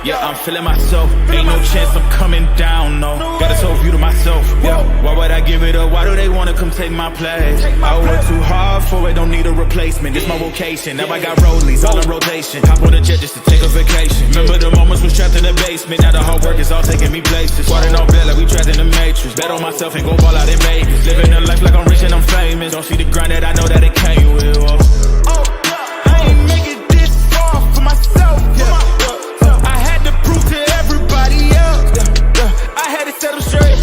Yeah, I'm feeling myself. Ain't no chance I'm coming down, no. Got a soul view to myself, yeah. Why would I give it up? Why do they wanna come take my place? I work too hard for it, don't need a replacement. This my vocation. Now I got rollies all in rotation. Hop on a jet just to take a vacation. Remember the moments was trapped in the basement. Now the hard work is all taking me places. Water on bed like we trapped in the matrix. Bet on myself and go ball out in Vegas. Living a life like I'm rich and I'm famous. Don't see the grind that I know that it came with. I ain't make it this far for myself. I had to prove to everybody else. I had to set them straight.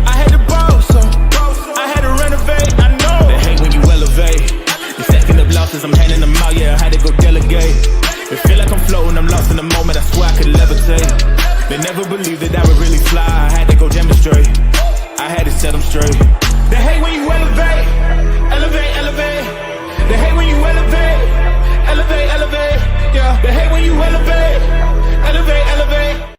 I had to boss. I had to renovate. I know they hate when you elevate. You stacking up losses, I'm handing them out. Yeah, I had to go delegate. It feel like I'm floating, I'm lost in the moment. I swear I could levitate. They never believed that I would really fly. I had to go demonstrate. I had to set them straight. They hate when you elevate, elevate, elevate. They hate when you elevate, elevate, elevate. Yeah, they hate when you elevate, elevate, elevate.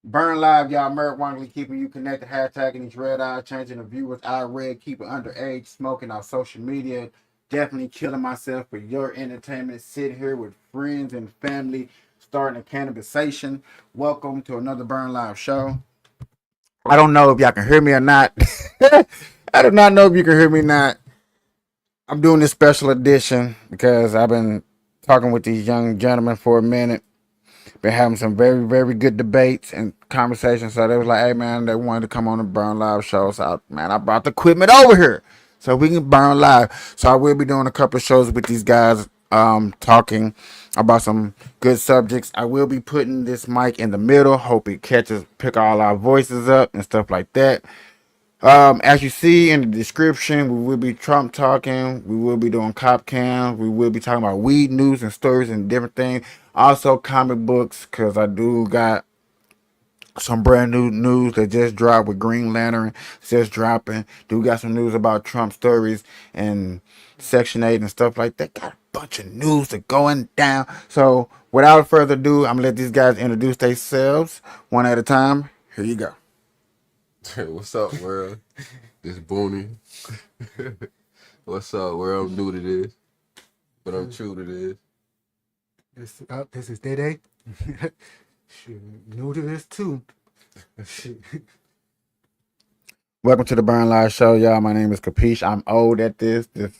Burn Live, y'all. Merrick Wangley keeping you connected. Hashtagging these red eyes, changing the viewers. I red, keeping underage, smoking on social media. Definitely killing myself for your entertainment. Sitting here with friends and family, starting a cannabisation. Welcome to another Burn Live show. I don't know if y'all can hear me or not. I do not know if you can hear me or not. I'm doing this special edition because I've been talking with these young gentlemen for a minute. Been having some very, very good debates and conversations. So they was like, hey, man, they wanted to come on the Burn Live show. So, I brought the equipment over here so we can burn live. So I will be doing a couple of shows with these guys talking about some good subjects. I will be putting this mic in the middle. Hope it pick all our voices up and stuff like that. As you see in the description, we will be Trump talking. We will be doing cop cams. We will be talking about weed news and stories and different things. Also comic books, because I do got some brand new news that just dropped with Green Lantern. Just dropping. Do got some news about Trump stories and Section 8 and stuff like that. Got a bunch of news that going down. So without further ado, I'm going to let these guys introduce themselves one at a time. Here you go. What's up, world? This Booney. What's up, world? I'm new to this, but I'm true to this. This is Dede. New to this too. Welcome to the Burn Live show, y'all. My name is Capiche. I'm old at this. Been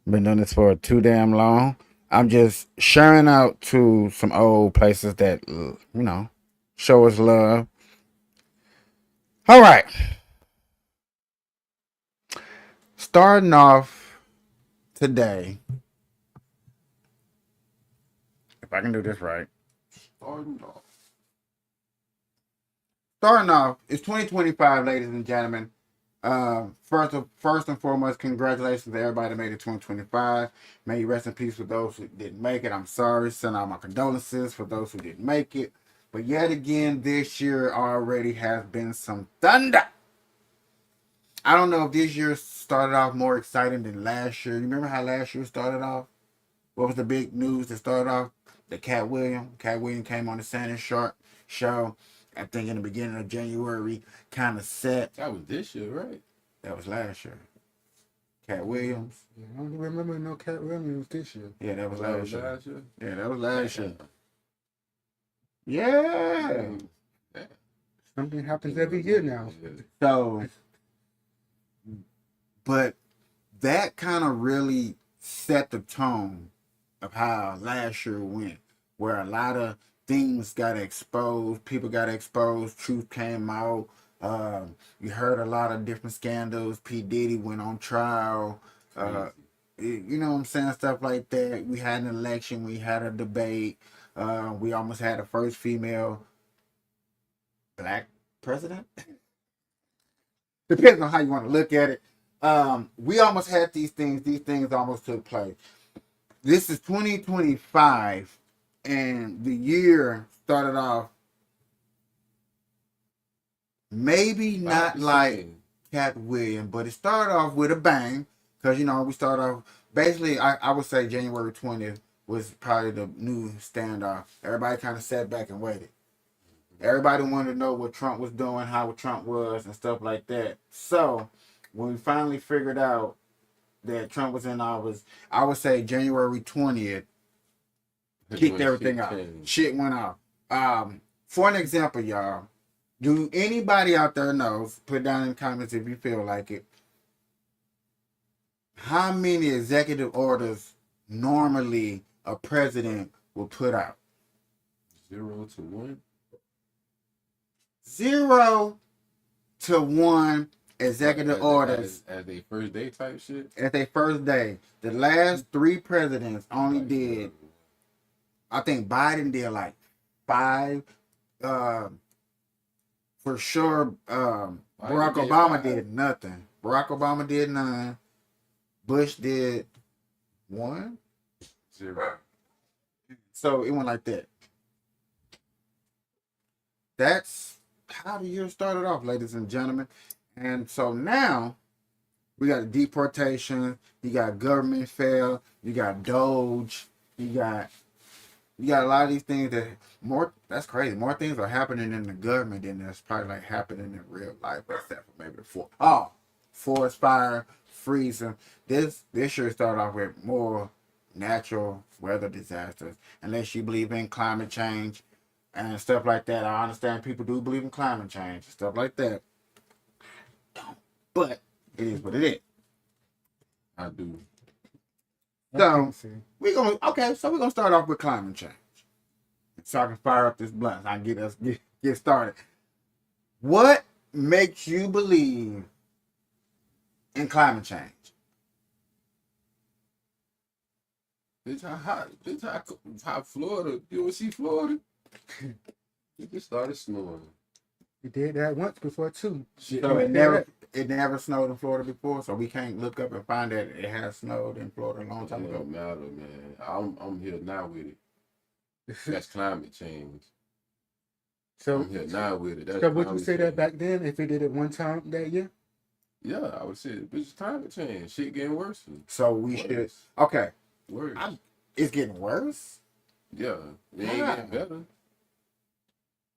doing this for too damn long. I'm just sharing out to some old places that, show us love. All right. Starting off today, if I can do this right. Starting off, it's 2025, ladies and gentlemen. First and foremost, congratulations to everybody that made it 2025. May you rest in peace for those who didn't make it. I'm sorry. Send out my condolences for those who didn't make it. But yet again, this year already has been some thunder. I don't know if this year started off more exciting than last year. You remember how last year started off? What was the big news that started off? The Cat Williams. Cat Williams came on the Shannon Sharp show. I think in the beginning of January, kind of set. That was this year, right? That was last year. Cat Williams. Yeah, I don't remember no Cat Williams this year. Yeah, that was last year. Last year? Yeah, that was last year. Yeah. Something happens every year now. So, but that kind of really set the tone of how last year went, where a lot of things got exposed, people got exposed, truth came out. You heard a lot of different scandals. P. Diddy went on trial. You know what I'm saying? Stuff like that. We had an election. We had a debate. We almost had the first female black president. Depends on how you want to look at it. We almost had these things. These things almost took place. This is 2025, and the year started off maybe not like Cat Williams, but it started off with a bang. Because, we started off, basically, I would say January 20th was probably the new standoff. Everybody kind of sat back and waited. Everybody wanted to know what Trump was doing, how Trump was, and stuff like that. So, when we finally figured out that Trump was in office, I would say January 20th, kicked When everything shit out. changed. Shit went off. For an example, y'all, do anybody out there knows? Put down in the comments if you feel like it. How many executive orders normally a president will put out? 0 to 1. 0 to 1 executive orders As they first day type shit. at their first day. The last 3 presidents only did, I think Biden did like 5. For sure, Barack did Obama 5. did nothing. Barack Obama did none. Bush did 1. 0. So it went like that. That's how the year started off, ladies and gentlemen. And so now we got deportation, you got government fail, you got Doge, you got a lot of these things that's crazy. More things are happening in the government than that's probably like happening in real life, except for maybe forest fire, freezing. This year started off with more natural weather disasters. Unless you believe in climate change and stuff like that. I understand people do believe in climate change and stuff like that. But it is what it is. I do. So we're gonna start off with climate change. So I can fire up this blunt. I can get started. What makes you believe in climate change? Bitch, how Florida? You ever see Florida? It just started snowing. It did that once before too. Shit, So it never snowed in Florida before, so we can't look up and find that it has snowed in Florida a long time it ago. don't matter, man. I'm here now with it. That's climate change. So, I'm here now with it. That's so would you climate say that change. back then if it did it one time that year? Yeah, I would say it's climate change. Shit getting worse. So we should. Okay, Worse. it's getting worse. Yeah, it ain't Yeah. getting better.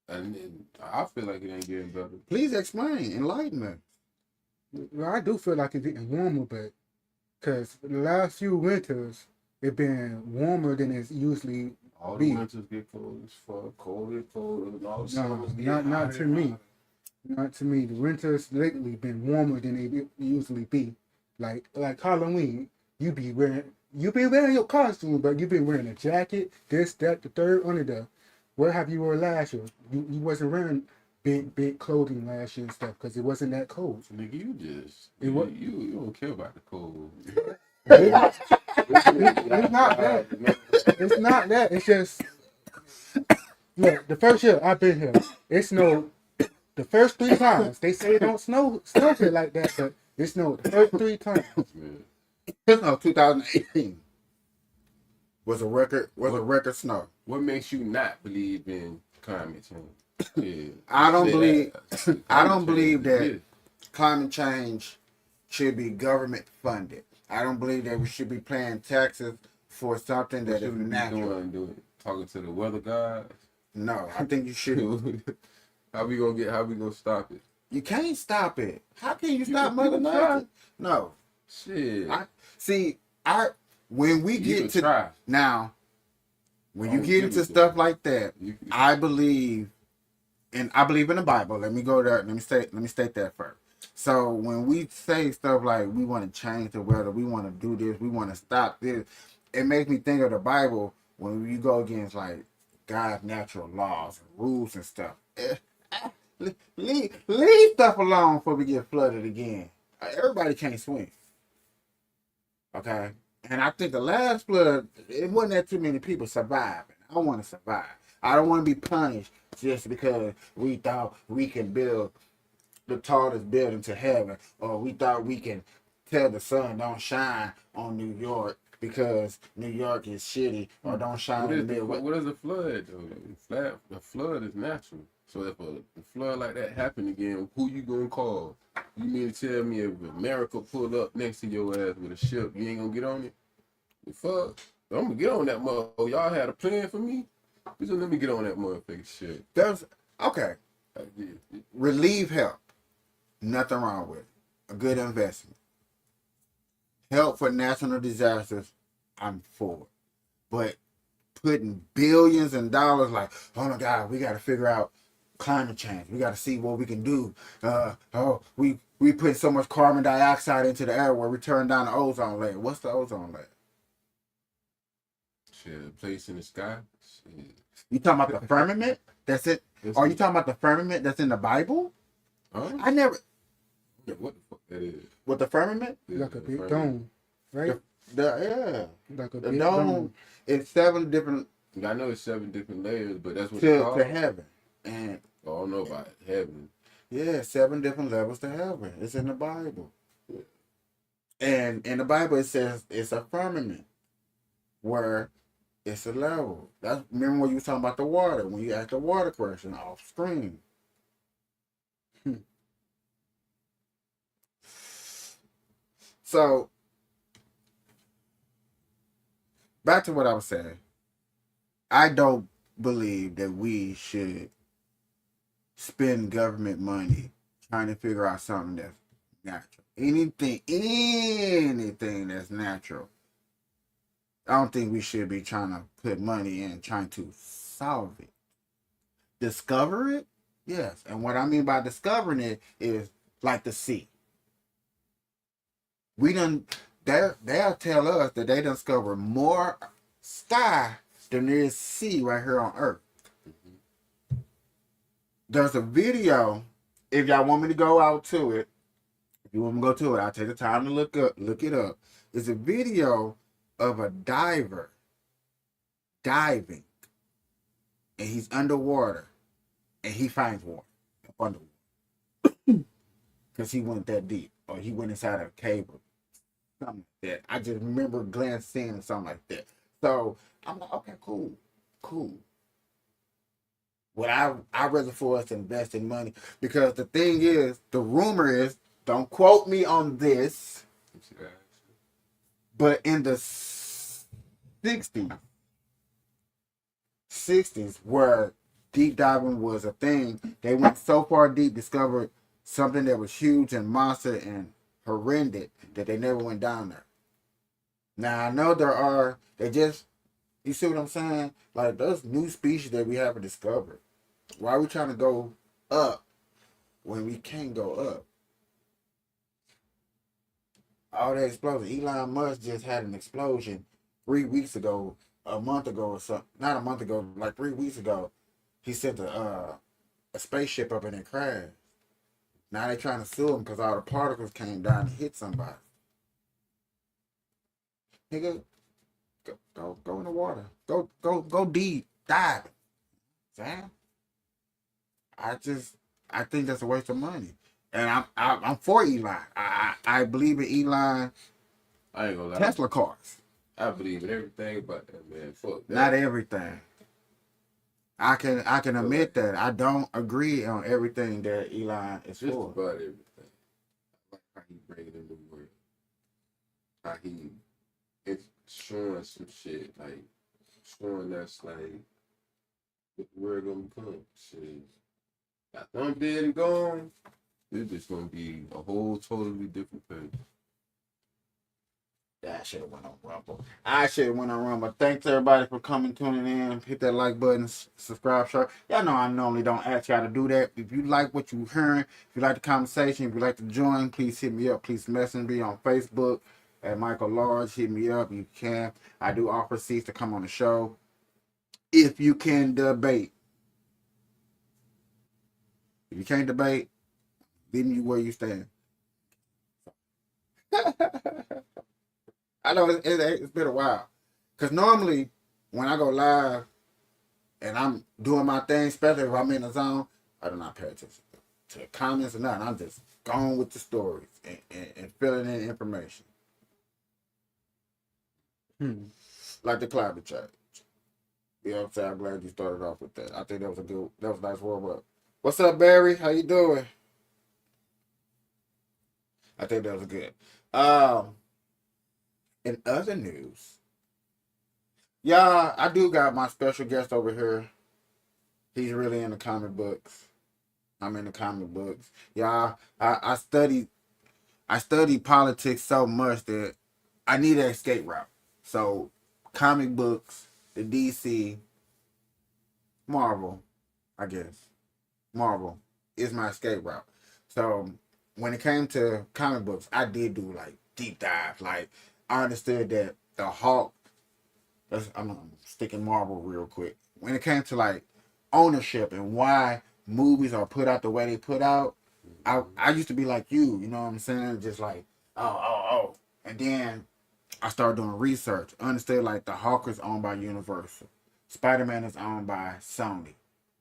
And I feel like it ain't getting better. Please explain, enlighten me. Well, I do feel like it's getting warmer, but because the last few winters it's been warmer than it's usually. All Be. the winters get cold as fuck, colder and colder, and all the No, summers get not hotter to and me. hotter. Not to me. The winters lately been warmer than they usually be. Like Halloween, you be wearing your costume, but you been wearing a jacket, this, that, the third, under the. What have you worn last year? You wasn't wearing big clothing last year and stuff because it wasn't that cold. Nigga, you just It wa- you don't care about the cold. It's not that. It's not that. It's just look. The first year I've been here, it snowed. The first 3 times they say it don't snow here like that, but it snowed the first 3 times. Man. No, 2018 was a record snow. What makes you not believe in climate change? Yeah. I don't Say believe. that. I don't believe Climate that change climate change should be government funded. I don't believe that we should be paying taxes for something is- that is What should we be natural. doing? Talking to the weather guys? No, I think you should. How we gonna stop it? You can't stop it. How can you stop can- Mother you can try. Nature? No. Shit. When we You get can to try. now, when you Oh, get give into it to stuff me. like that, You- I believe in the Bible. Let me go there. Let me state that first. So when we say stuff like we want to change the weather, we want to do this, we want to stop this, it makes me think of the Bible when you go against like God's natural laws and rules and stuff. Leave stuff alone before we get flooded again. Everybody can't swim. Okay? And I think the last flood, it wasn't that too many people surviving. I want to survive. I don't want to be punished just because we thought we can build the tallest building to heaven, or we thought we can tell the sun don't shine on New York because New York is shitty, or don't shine in the Midwest. What is a flood though? The flood is natural. So if a flood like that happen again, who you gonna call? You mean to tell me if America pull up next to your ass with a ship, you ain't gonna get on it? The fuck? I'm gonna get on that motherfucker. Y'all had a plan for me? Just let me get on that motherfucking shit. Okay, Like, yeah. relieve help. Nothing wrong with it. A good investment. Help for national disasters, I'm for it. But putting billions and dollars like, oh my God, we got to figure out climate change. We got to see what we can do. We put so much carbon dioxide into the air where we turn down the ozone layer. What's the ozone layer? Shit, a place in the sky. Shit. You talking about the firmament? That's it. Are you talking about the firmament that's in the Bible? Huh? I never. What the fuck that is? With the firmament? Like a big dome, right? Yeah. Like a The big dome. dome. It's 7 different I know it's 7 different layers, but that's what it's to called. heaven. And I don't know about heaven. yeah, 7 different levels to heaven. It's in the Bible. And in the Bible it says it's a firmament where it's a level. That's remember when you was talking about the water, when you asked the water question off screen. So back to what I was saying. I don't believe that we should spend government money trying to figure out something that's natural. Anything that's natural. I don't think we should be trying to put money in trying to solve it. Discover it? Yes. And what I mean by discovering it is like the sea. They'll tell us that they discover more sky than there is sea right here on Earth. There's a video, if y'all want me to go out to it, if you want me to go to it, I'll take the time to look it up. It's a video of a diver diving, and he's underwater, and he finds water up underwater because he went that deep, or he went inside a cave or something like that. I just remember Glenn seeing something like that. So I'm like, okay, cool. What I rather for us to invest in money, because the thing is, the rumor is, don't quote me on this, but in the 60s, where deep diving was a thing, they went so far deep, discovered something that was huge and monster and horrendous that they never went down there. Now I know you see what I'm saying? Like, those new species that we haven't discovered. Why are we trying to go up when we can't go up? All that explosion. Elon Musk just had an explosion 3 weeks ago, a month ago or something. Not a month ago, like 3 weeks ago. He sent a spaceship up and it crashed. Now they're trying to sue him because all the particles came down and hit somebody. Nigga, go in the water. Go deep. Dive. Sam. I think that's a waste of money. And I'm for Elon. I believe in Elon. I ain't gonna lie. Tesla cars. I believe in everything about that, man. Fuck that. Not everything. I can admit that I don't agree on everything that Elon is Just for. about everything. I like how he bring it in the world. How it's showing some shit, like showing us like what the world gonna become. Shit. Got them dead and gone. It's just gonna be a whole totally different thing. Yeah, I should have went on Rumble. Thanks everybody for coming, tuning in. Hit that like button, subscribe, share. Y'all know I normally don't ask y'all to do that. If you like what you're hearing, if you like the conversation, if you like to join, please hit me up. Please message me on Facebook at Michael Large. Hit me up. You can. I do offer seats to come on the show. If you can debate. If you can't debate, leave me where you stand. I know it's been a while. Because normally, when I go live and I'm doing my thing, especially if I'm in the zone, I do not pay attention to the comments or nothing. I'm just going with the stories and filling in information. Like the climate change. You know what I'm saying? I'm glad you started off with that. I think that was a nice warm up. What's up, Barry? How you doing? I think that was good. In other news, I do got my special guest over here. He's really into comic books. I'm into comic books. I study politics so much that I need an escape route. So comic books the DC, Marvel, I guess. Marvel is my escape route. So when it came to comic books, I did do like deep dive. Like I understood that the Hulk. I'm sticking Marvel real quick. When it came to like ownership and why movies are put out the way they put out, I used to be like you know what I'm saying? Just like oh, and then I started doing research. Understood like the Hulk is owned by Universal. Spider-Man is owned by Sony.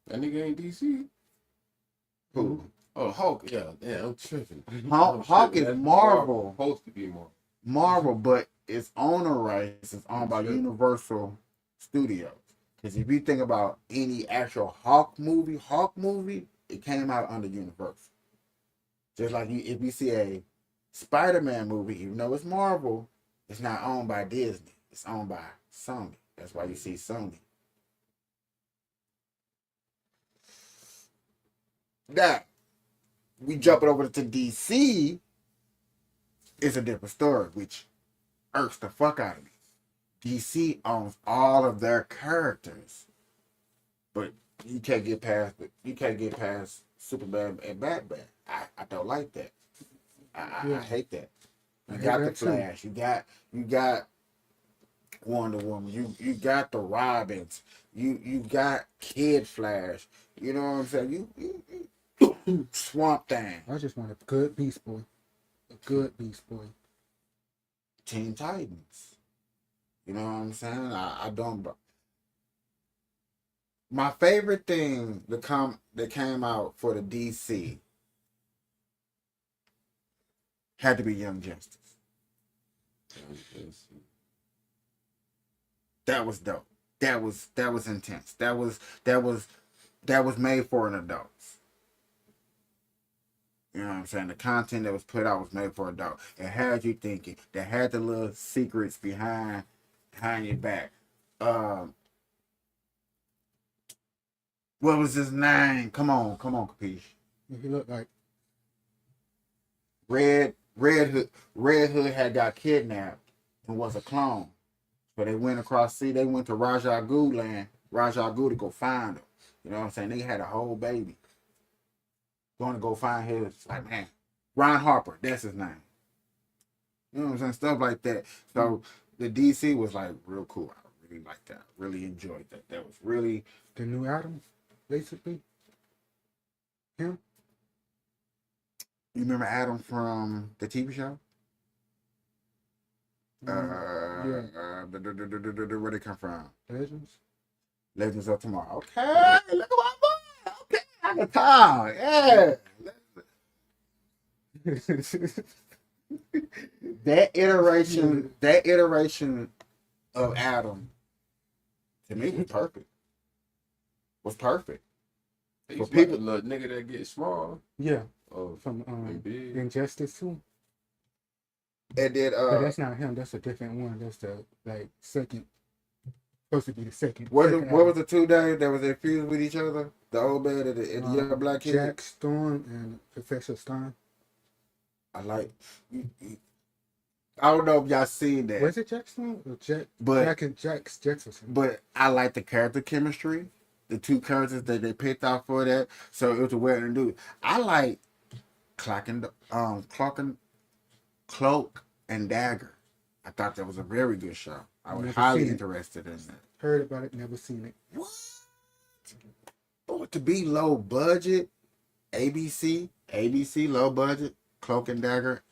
That nigga ain't DC. Who? Oh, Hulk. Yeah, I'm tripping. Hulk is That's Marvel. Supposed to be Marvel. Marvel, but its owner rights is owned by Sure. Universal Studios. Because if you think about any actual Hulk movie, it came out under Universal. Just like if you see a Spider-Man movie, even though it's Marvel, it's not owned by Disney. It's owned by Sony. That's why you see Sony. Now, we jump it over to DC, it's a different story, which irks the fuck out of me. DC owns all of their characters, but you can't get past Superman and Batman. I don't like that. I hate that. You got the Flash. You got Wonder Woman. You got the Robins. You got Kid Flash. You know what I'm saying? You Swamp Thing. I just want a good Beast Boy. A good Beast Boy. Teen Titans. You know what I'm saying? I don't. My favorite thing that came out for the DC had to be Young Justice. That was dope. That was intense. That was made for an adult. You know what I'm saying? The content that was put out was made for adult. It had you thinking. That had the little secrets behind your back. What was his name? Come on, Capiche. He looked like Red Hood had got kidnapped and was a clone. So they went across sea. They went to Raja Ghul land. Raja Ghul to go find him. You know what I'm saying? They had a whole baby. Going to go find his, like, man, Ron Harper, that's his name. You know what I'm saying? Stuff like that. So the DC was like real cool. I really liked that. Really enjoyed that. That was really the new Adam, basically. Him? You remember Adam from the TV show? Yeah. Where they come from? Legends? Legends of Tomorrow. Okay, look at my boy. Okay, I can talk. Yeah. that iteration of Adam to me was perfect. He's For like people- a little nigga that gets small. Yeah, Oh, from and big. Injustice too. And then But that's not him. That's a different one. That's the second. Supposed to be the second. what second was the two days that was infused with each other? The old man and the young black kid. Jack Storm and Professor Stein. I like. I don't know if y'all seen that, Was it Jack Storm or Jack? But- Jack and Jack's Jefferson. but I like the character chemistry. The two characters that they picked out for that, so it was a way to do. I like Cloak and Dagger. I thought that was a very good show. I was Never highly seen it. interested in that. Heard about it, never seen it. What? Oh, to be low budget, ABC low budget, Cloak and Dagger.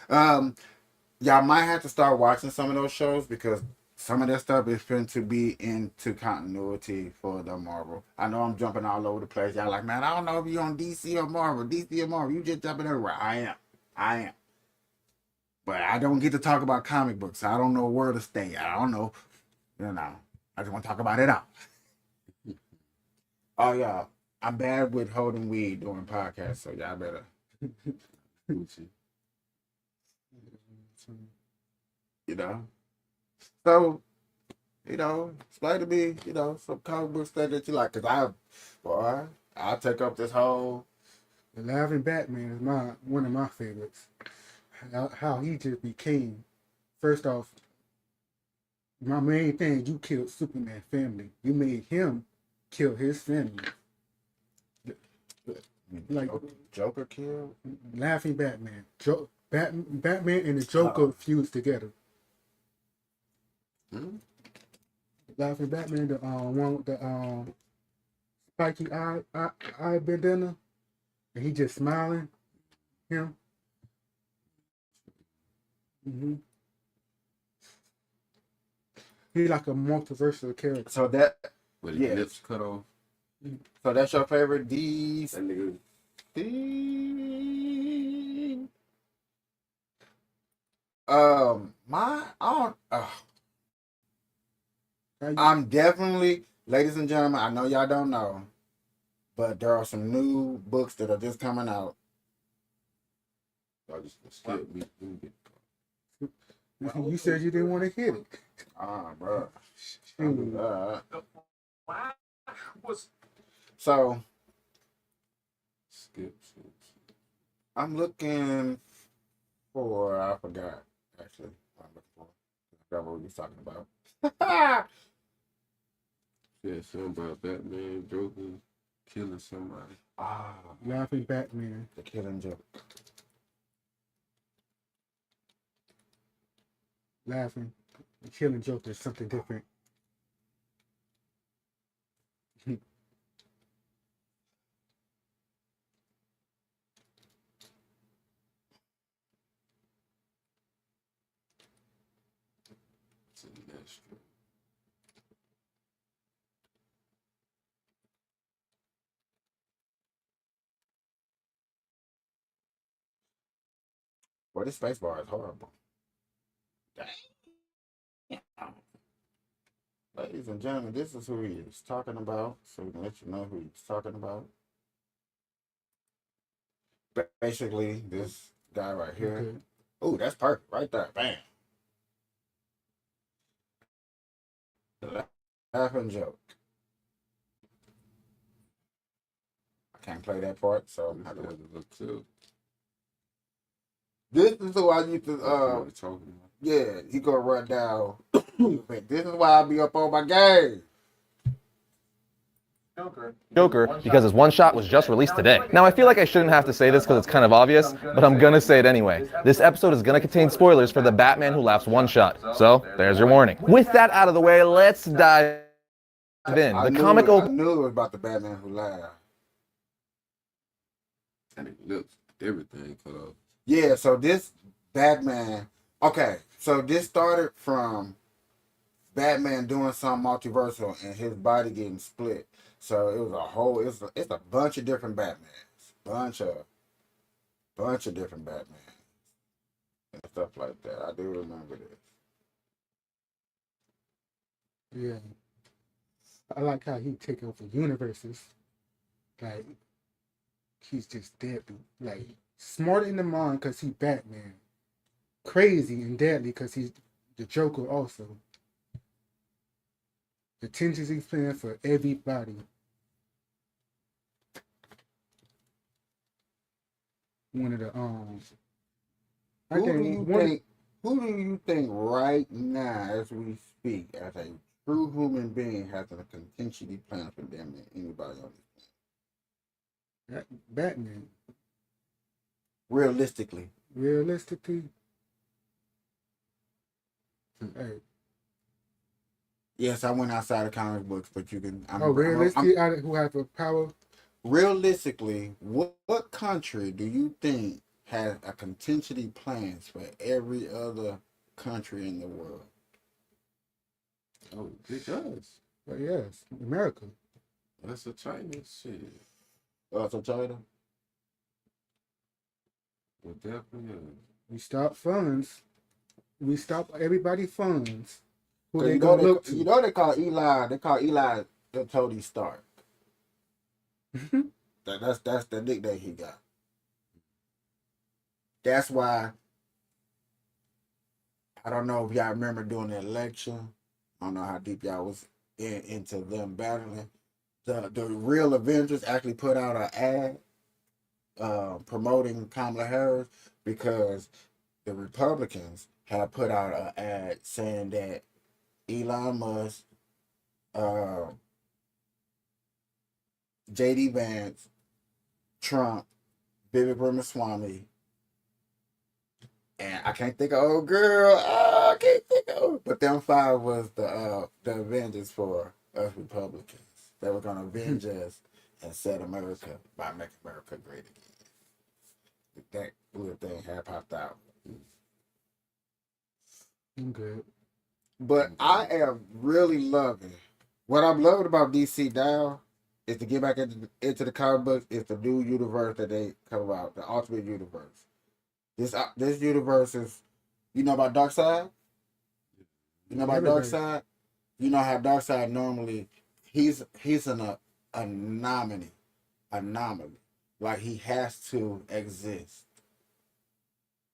Y'all might have to start watching some of those shows because some of that stuff is going to be into continuity for the Marvel. I know I'm jumping all over the place. Y'all like, man, I don't know if you're on DC or Marvel. You just jumping everywhere. I am. But I don't get to talk about comic books. I don't know where to stay. I don't know. I just want to talk about it out. Oh, yeah. I'm bad with holding weed during podcasts, so y'all better. Gucci. You know? So, explain to me, some comic book stuff that you like. Because I'll take up this whole. The Laughing Batman is one of my favorites. How he just became, first off, My main thing, you killed Superman family. You made him kill his family. Like Joker killed. Laughing Batman. Batman and the Joker fused together. Laughing Batman, the one with the spiky eye bandana, and he just smiling. Him. He like a multiversal character. So that With his Yes. lips cut off. so that's your favorite DC. That nigga. I'm definitely, ladies and gentlemen, I know y'all don't know, but there are some new books that are just coming out. I just skip. We get You said you didn't want to hit it. Bro. Shoot. So skip. I'm looking for, I forgot actually what I'm looking for. I forgot what we was talking about. Yeah, something about Batman, Joker, killing somebody. Laughing Batman. The Killing Joke. Laughing. The Killing Joker is something different. Sinestro. Boy, this space bar is horrible. Damn. Ladies and gentlemen, this is who he is talking about, so we can let you know who he's talking about. Basically, this guy right here. Okay. Oh, that's perfect right there. Bam. Laughing Joke. I can't play that part, so I have to wait. Look too. This is who I used to What talking about? yeah, he gonna run down. This is why I be up on my game. Joker because his one shot was just released today. Now, I feel like I shouldn't have to say this because it's kind of obvious, but I'm gonna say it anyway. This episode is gonna contain spoilers for the Batman Who Laughs one shot. So, there's your warning. With that out of the way, let's dive in. I The knew comic it, I opens. knew it was about the Batman Who Laughed. And his lips, everything cut off. Yeah, so this Batman. Okay, so this started from Batman doing some multiversal and his body getting split. So it was a whole. It's a bunch of different Batmans, bunch of different Batmans and stuff like that. I do remember this. Yeah. I like how he take over universes. Like, he's just deadly. Like, smart in the mind because he Batman. Crazy and deadly because he's the Joker also. The contingency plan for everybody. One of the Who do you think right now, as we speak, as a true human being, has a contingency plan for them than anybody on this planet? Batman. Realistically. Realistically. Hey. Yes, I went outside of comic books, but you can. Realistically, who have a power? Realistically, what country do you think has a contingency plans for every other country in the world? Oh, it does. But yes, America. That's a China shit. So China? Well, definitely is. We stop funds. We stop everybody funds. Who 'Cause they you gonna know look they to? They call Eli the Tony Stark. That's the nickname he got. That's why I don't know if y'all remember during the election. I don't know how deep y'all was into them battling. The real Avengers actually put out an ad promoting Kamala Harris because the Republicans had put out an ad saying that Elon Musk, uh, J.D. Vance, Trump, Vivek Ramaswamy, and I can't think of old girl. I can't think of. But them five was the Avengers for us Republicans. They were gonna avenge us and set America by making America great again. That little thing had popped out. I'm good. But I am really loving what I'm loving about DC now is to get back into the comic books is the new universe that they come out, the Ultimate Universe. This universe is, you know about Darkseid? You know about Darkseid? You know how Darkseid normally he's an anomaly. Like he has to exist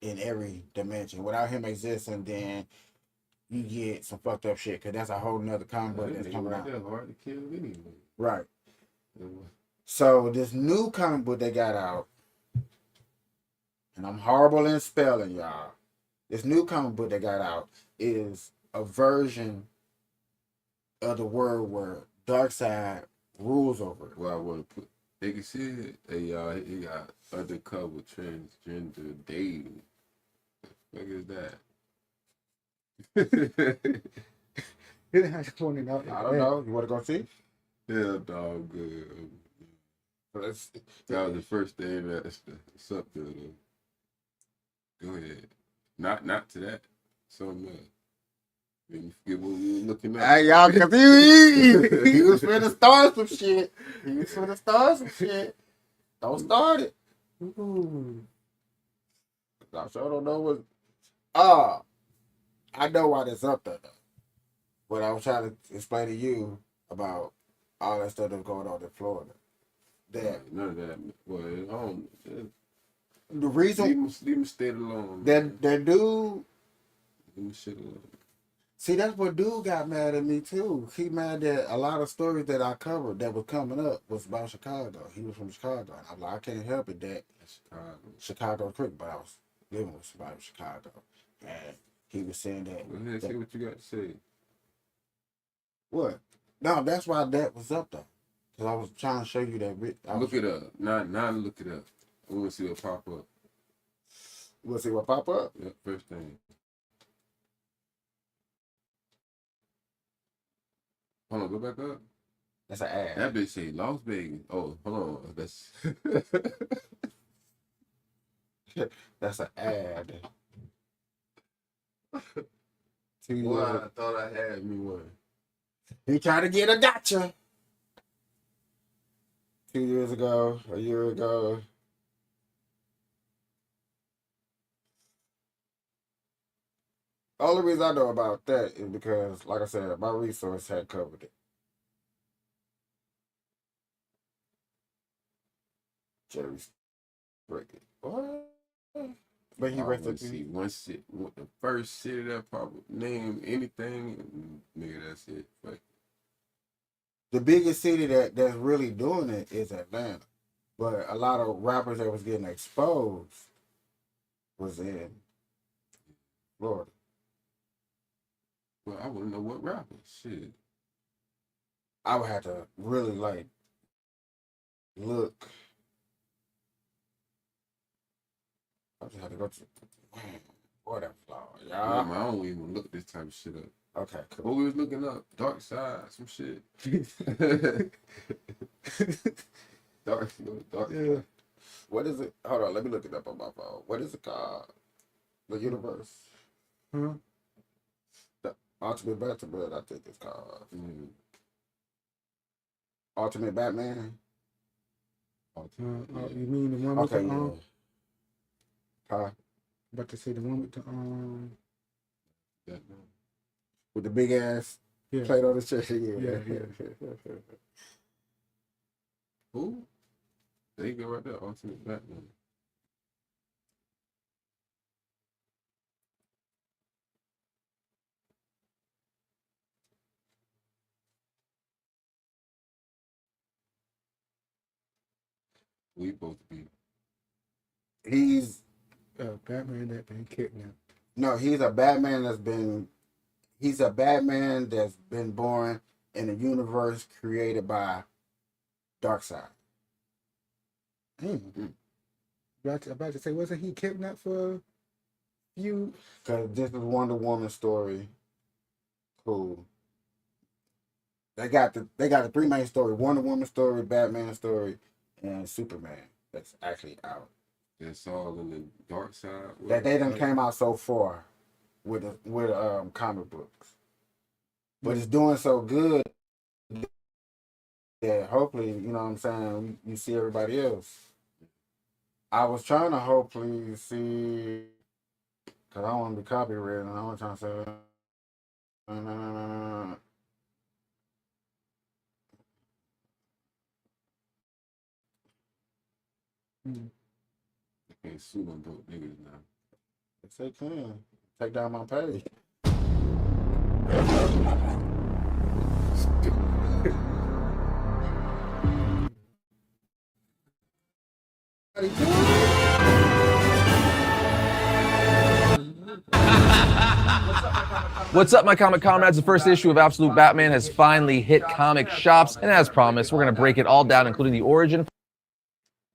in every dimension. Without him existing, then you get some fucked up shit. Cause that's a whole nother comic book that's coming out. They're hard to kill anyway. Right. So this new comic book they got out, and I'm horrible in spelling, y'all. This new comic book they got out is a version of the world where Darkseid rules over it. Well, I want to put. They can see it. Hey, y'all, he got undercover transgender dating. What is that? He didn't have to point it out. I don't know. You want to go see? Yeah, dog. Good. That was the first thing that's up there. Though. Go ahead. Not to that. Something else. Then you forget what we were looking at. Hey, y'all confused. He was finna start some shit. Don't start it. Ooh. I sure don't know what. I know why this up there though. But I was trying to explain to you about all that stuff that's going on in Florida. That None of that. Well, I don't. the reason Leave him stay alone. that dude. Leave him shit alone. See, that's what dude got mad at me too. He mad that a lot of stories that I covered that was coming up was about Chicago. He was from Chicago. And I'm like, I can't help it that That's Chicago. Chicago quick, but I was living with somebody from Chicago. And he was saying that. Go ahead, say what you got to say. What? No, that's why that was up though. Because I was trying to show you that. Look it up. Now look it up. I want to see what pop up. We'll see what pop up. Yeah, first thing. Hold on, go back up. That's an ad. That bitch say Las Vegas. Oh, hold on. That's That's an ad. Boy, I thought I had me one. He tried to get a gotcha. 2 years ago, a year ago. Only reason I know about that is because, like I said, my resource had covered it. Jerry Spriggett. What? But he I rested want to see one city. The first city that pop up. Name anything. Nigga, that's it. Fuck. The biggest city that's really doing it is Atlanta. But a lot of rappers that was getting exposed was in Florida. Well, I want to know what rapper. Shit. I would have to really like look. I just had to go to whatever. I don't even look this type of shit up. Okay, cool. What we was looking up? Dark Side, some shit. dark. Yeah. What is it? Hold on, let me look it up on my phone. What is it called? The Universe. Huh? The Ultimate Batman, I think it's called. Mm. Ultimate Batman. You mean the one with Okay, the yeah. Huh? about to say the one with the Batman. With the big ass yeah. plate on the chest. Yeah. Yeah. Who? There you go right there. Ultimate Batman. We both be. He's Batman that been kidnapped. no, he's a Batman that's been. He's a Batman that's been born in a universe created by Darkseid. About to say, wasn't he kidnapped for a few? Because this is Wonder Woman story. Cool. They got the 3 main story: Wonder Woman story, Batman story, and Superman. That's actually out. That's all in the dark side. That they done came out so far with comic books, but it's doing so good that hopefully, you know what I'm saying, you see everybody else. I was trying to hopefully see, because I don't want to be copyrighted, and I was trying to say, I can't sue them dope niggas now. yes, they can. Take down my page. What's up, my comic comrades? The first issue of Absolute Batman has finally hit comic shops, and as promised, we're going to break it all down, including the origin.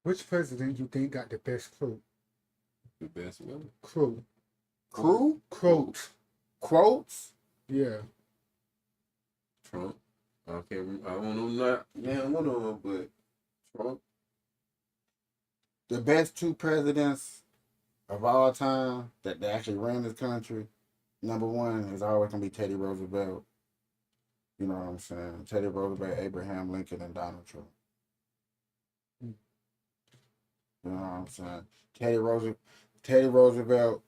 Which president you think got the best quote? The best one. Quote. Crew? Quote. Quotes? Yeah. Trump. I don't know not one of them, but Trump. The best 2 presidents of all time that actually ran this country, number 1 is always going to be Teddy Roosevelt. You know what I'm saying? Teddy Roosevelt, Abraham Lincoln, and Donald Trump. You know what I'm saying? Teddy Roosevelt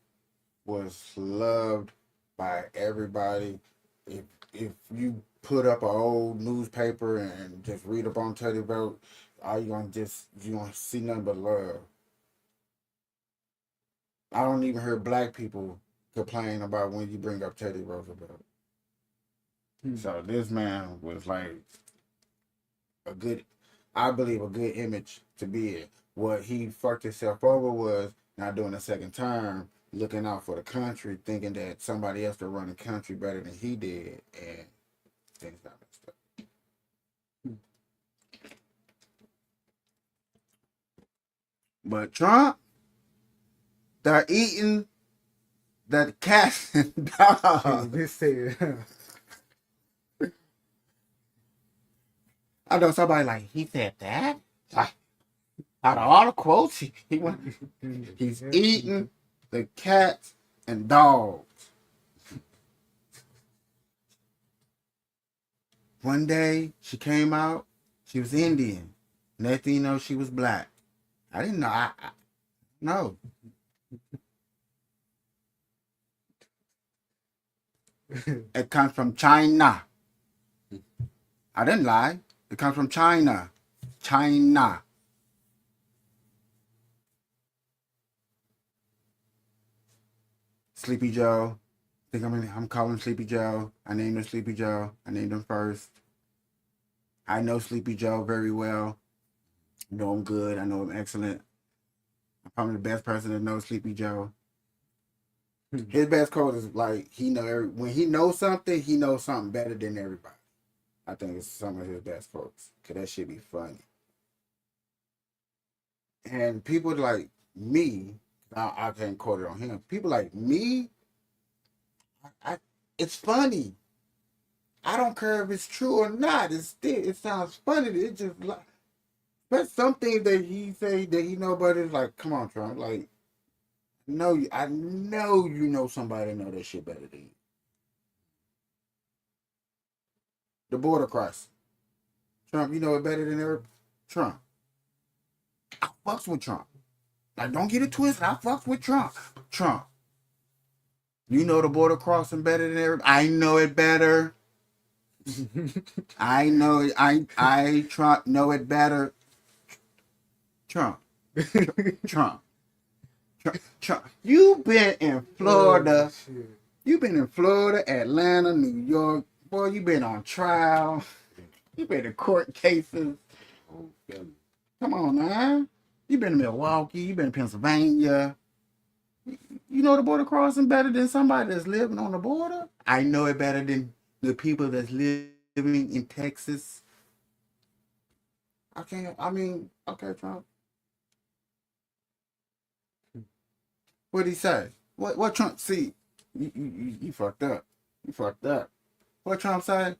was loved by everybody. If you put up an old newspaper and just read up on Teddy Roosevelt, you gonna see nothing but love. I don't even hear black people complain about when you bring up Teddy Roosevelt. So this man was like I believe a good image to be in. What he fucked himself over was not doing a second term, looking out for the country, thinking that somebody else could run the country better than he did, and things got messed up. But Trump, they're eating the cats and dogs. This said, I know somebody like, he said that? Out of all the quotes, he's eating the cats and dogs. One day, she came out, she was Indian. Next thing you know, she was black. I didn't know. No. It comes from China. I didn't lie. It comes from China. China. Sleepy Joe. I'm calling Sleepy Joe. I named him Sleepy Joe. I named him first. I know Sleepy Joe very well. I know him good. I know him excellent. I'm probably the best person that knows Sleepy Joe. His best quote is like, when he knows something better than everybody. I think it's some of his best quotes. Cause that shit be funny. And people like me, I can't quote it on him. People like me, it's funny. I don't care if it's true or not. It sounds funny. It just like, but some things that he say that he know about is like, come on, Trump. Like, no, I know you know somebody know that shit better than you. The border crossing. Trump, you know it better than ever. Trump. I fucks with Trump. Like, don't get it twisted. I fucks with Trump. Trump. You know the border crossing better than everybody. I know it better. I know it. I Trump know it better. Trump. Trump. Trump. You've been in Florida. oh, You've been in Florida, Atlanta, New York. Boy, you've been on trial. You've been in court cases. Oh, family. Come on, man. You've been in Milwaukee. You've been in Pennsylvania. You know the border crossing better than somebody that's living on the border? I know it better than the people that's living in Texas. Okay, Trump. What'd he say? What Trump see? You fucked up. You fucked up. What Trump say?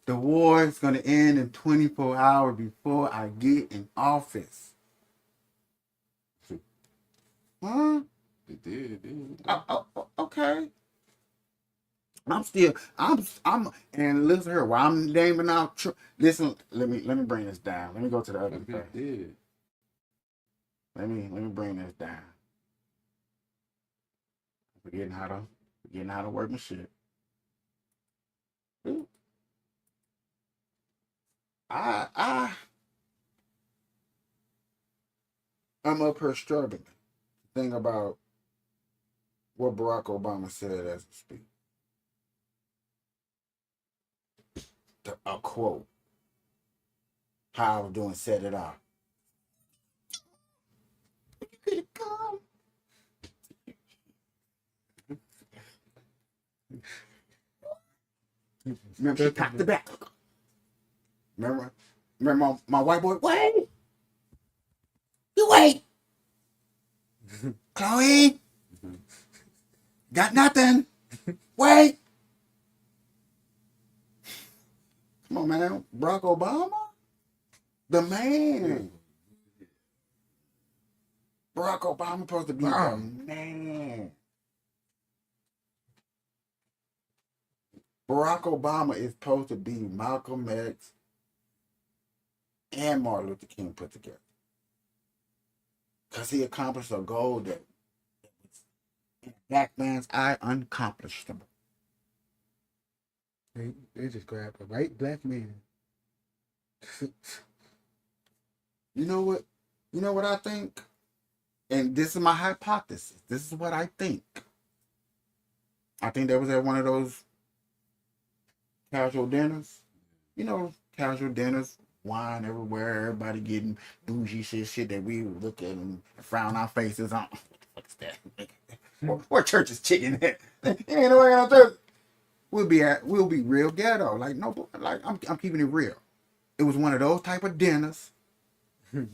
The war is gonna end in 24 hours before I get in office. Huh? It did. Okay. I'm, and listen here, while I'm naming out, listen, let me bring this down. Let me go to the other It thing. did. Let me bring this down. Forgetting how to work my shit. Ooh. I'm up here struggling. Think about what Barack Obama said as a speech. A quote. How I was doing set it off. You could have come. Remember she cocked the back. Remember my white boy? Wait! You wait! Chloe! Got nothing! Wait! Come on, man. Barack Obama? The man. Barack Obama supposed to be the man. Barack Obama is supposed to be Malcolm X and Martin Luther King put together. Because he accomplished a goal that was, in a black man's eye, unaccomplishable. They just grabbed a white black man. You know what? You know what I think? And this is my hypothesis. This is what I think. I think that was at one of those casual dinners. You know, casual dinners, wine everywhere, everybody getting bougie shit that we look at and frown our faces on. What's that? Where church is chicken at? Ain't no way on church. We'll be real ghetto. Like no, like I'm keeping it real. It was one of those type of dinners. You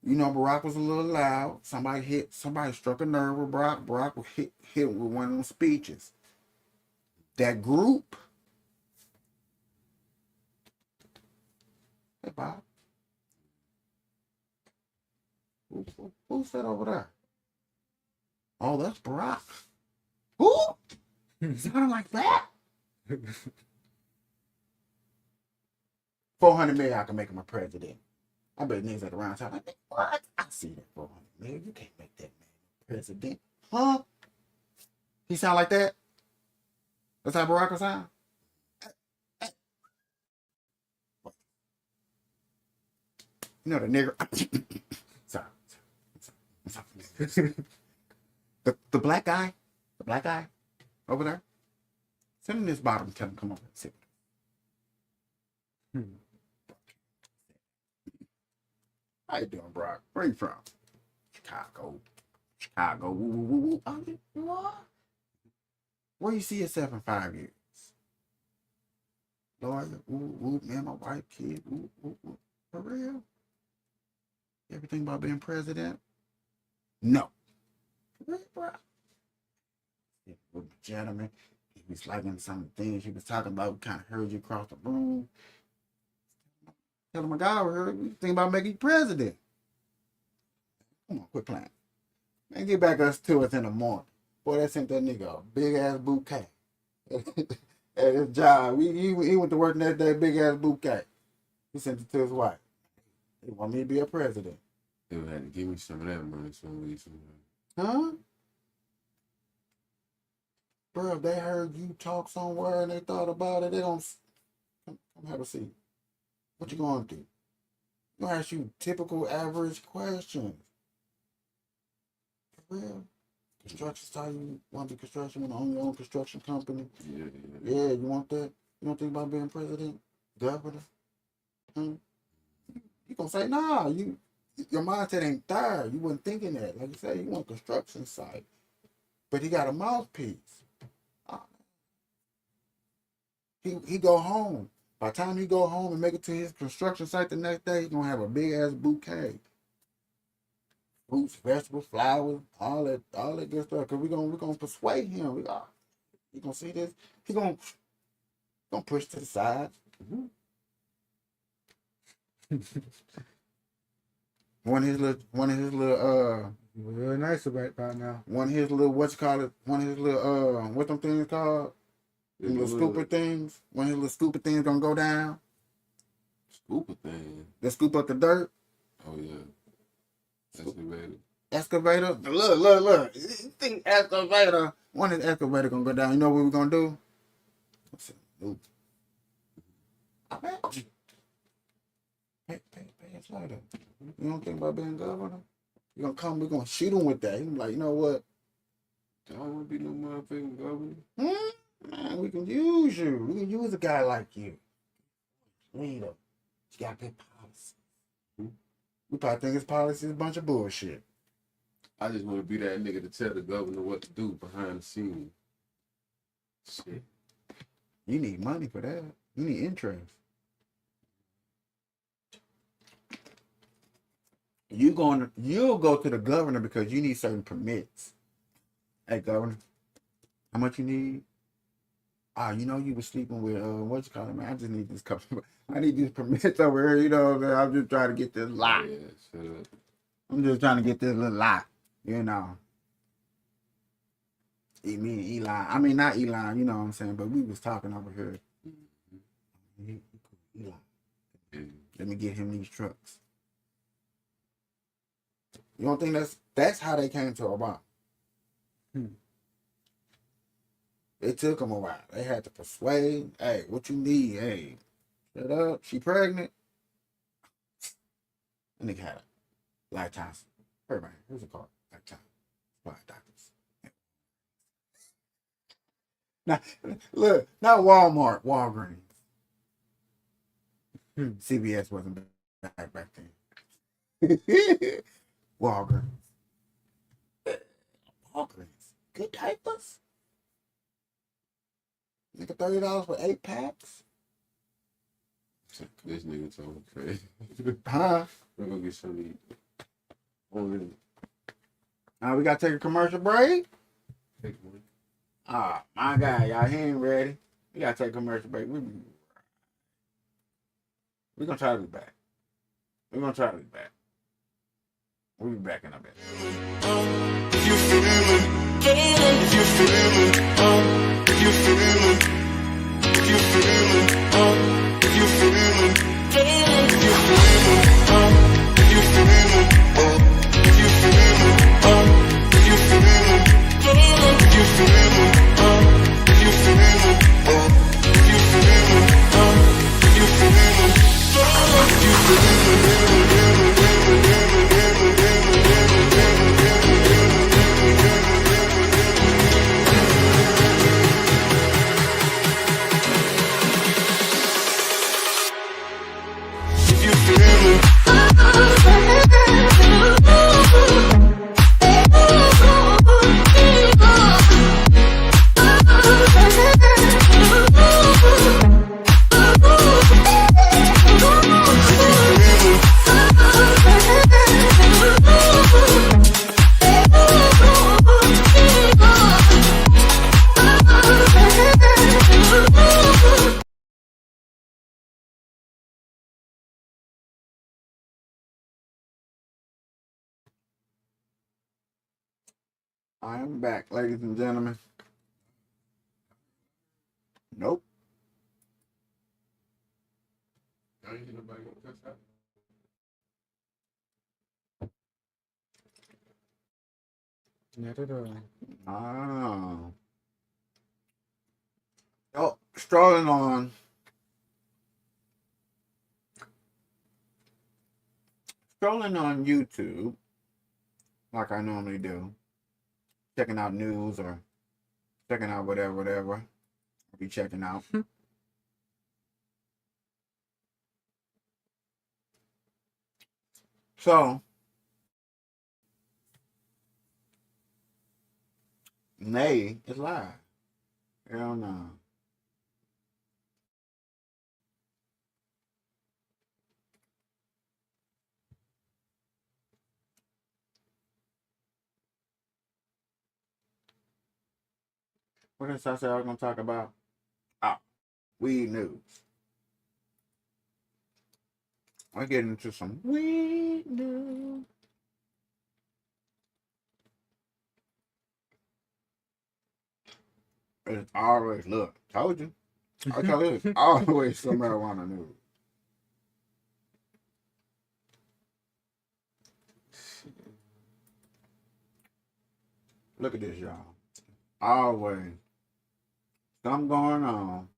know, Barack was a little loud. Somebody struck a nerve with Barack. Barack was hit with one of them speeches. That group. Hey, Bob. Who's that over there? Oh, that's Barack. Who? Sounding like that? 400 million, I can make him a president. I bet niggas at the round time like, what? I see that 400 million. You can't make that man president. Huh? He sound like that? That's how Barack will sound? You know the nigger. Sorry. The black guy over there. Send him this bottom. Tell him come over and sit. How you doing, Brock? Where you from? Chicago. Woo, woo, woo, woo. Oh, you are? Where you see yourself in 5 years? Lawyer, woo, woo, man, my wife, kid, woo, woo, woo. For real? You ever think about being president? No. For real, bro? Yeah, with the gentleman, he was liking some of the things he was talking about, kind of heard you across the room. Tell him, my guy, you think about making you president. Come on, quit playing. Man, get back us to us in the morning. Boy, that sent that nigga a big ass bouquet. At his job. He went to work that day, big ass bouquet. He sent it to his wife. He want me to be a president. They would have to give me some of that money some way, somehow. Huh? Bro, if they heard you talk somewhere and they thought about it, they don't come have a seat. What you gonna do? You gonna ask you typical average questions. For real? Construction style, you want to be construction, want to own your own construction company? Yeah, you want that? You don't think about being president, governor? You gonna say, nah, you your mindset ain't there. You wasn't thinking that. Like you said, you want construction site. But he got a mouthpiece. He go home. By the time he go home and make it to his construction site the next day, he's gonna have a big ass bouquet. Fruits, vegetables, flowers, all that good stuff. Cause we're gonna persuade him. We gonna see this. He gonna push to the side. One of his little Real nice about now. one of his little what's called one of his little what them things called? Them little stupid things. One of his little stupid things gonna go down. Stupid thing. They scoop up the dirt. Oh yeah. Excavator. Excavator. Look. You think excavator? One of the excavator gonna go down. You know what we're gonna do? I said, nope. I bet you. Pay us later. You don't think about being governor? You gonna come? We're gonna shoot him with that. He's like, you know what? I don't want to be no motherfucking governor. Man, we can use you. We can use a guy like you. Leader. You got good policy. We probably think his policy is a bunch of bullshit. I just want to be that nigga to tell the governor what to do behind the scenes. Shit. You need money for that. You need interest. You'll go to the governor because you need certain permits. Hey, governor, how much you need? You know you was sleeping with what you call it, man. I just need this couple. I need these permits over here. You know, man. I'm just trying to get this lot. Yeah, shut up. I'm just trying to get this little lot. You know. Me and Eli. I mean, not Eli. You know what I'm saying? But we was talking over here. Eli. Yeah. Let me get him these trucks. You don't think that's how they came to Obama? It took them a while. They had to persuade. Hey, what you need? Hey, shut up. She pregnant. And they had a lifetime. Everybody, here's a card. Lifetime. Supply doctors. Now, look, not Walmart, Walgreens. CVS wasn't back then. Walgreens. Walgreens. Good diapers. Nigga, $30 for 8 packs. This nigga talking crazy. Huh? We're gonna get some to eat. Only We gotta take a commercial break. take one. My guy, y'all, he ain't ready. We gotta take a commercial break. We're gonna try to be back. We'll be back in a bit. If you feel it, if you feel it, if you feel it, if you feel it, if you feel it, if you feel it, if you feel it, if you feel it, if you feel it, if you feel it, if you feel it, if you feel it, if you feel I am back, ladies and gentlemen. Nope. I ain't hear nobody gonna touch that. Not at all. Strolling on YouTube, like I normally do, checking out news or checking out whatever I'll be checking out. So Nay, it's live. Hell no. What else I said I was gonna talk about? Ah, weed news. We're getting into some weed news. It's always look. Told you. I told you. It's always some marijuana news. Look at this, y'all. Always something going on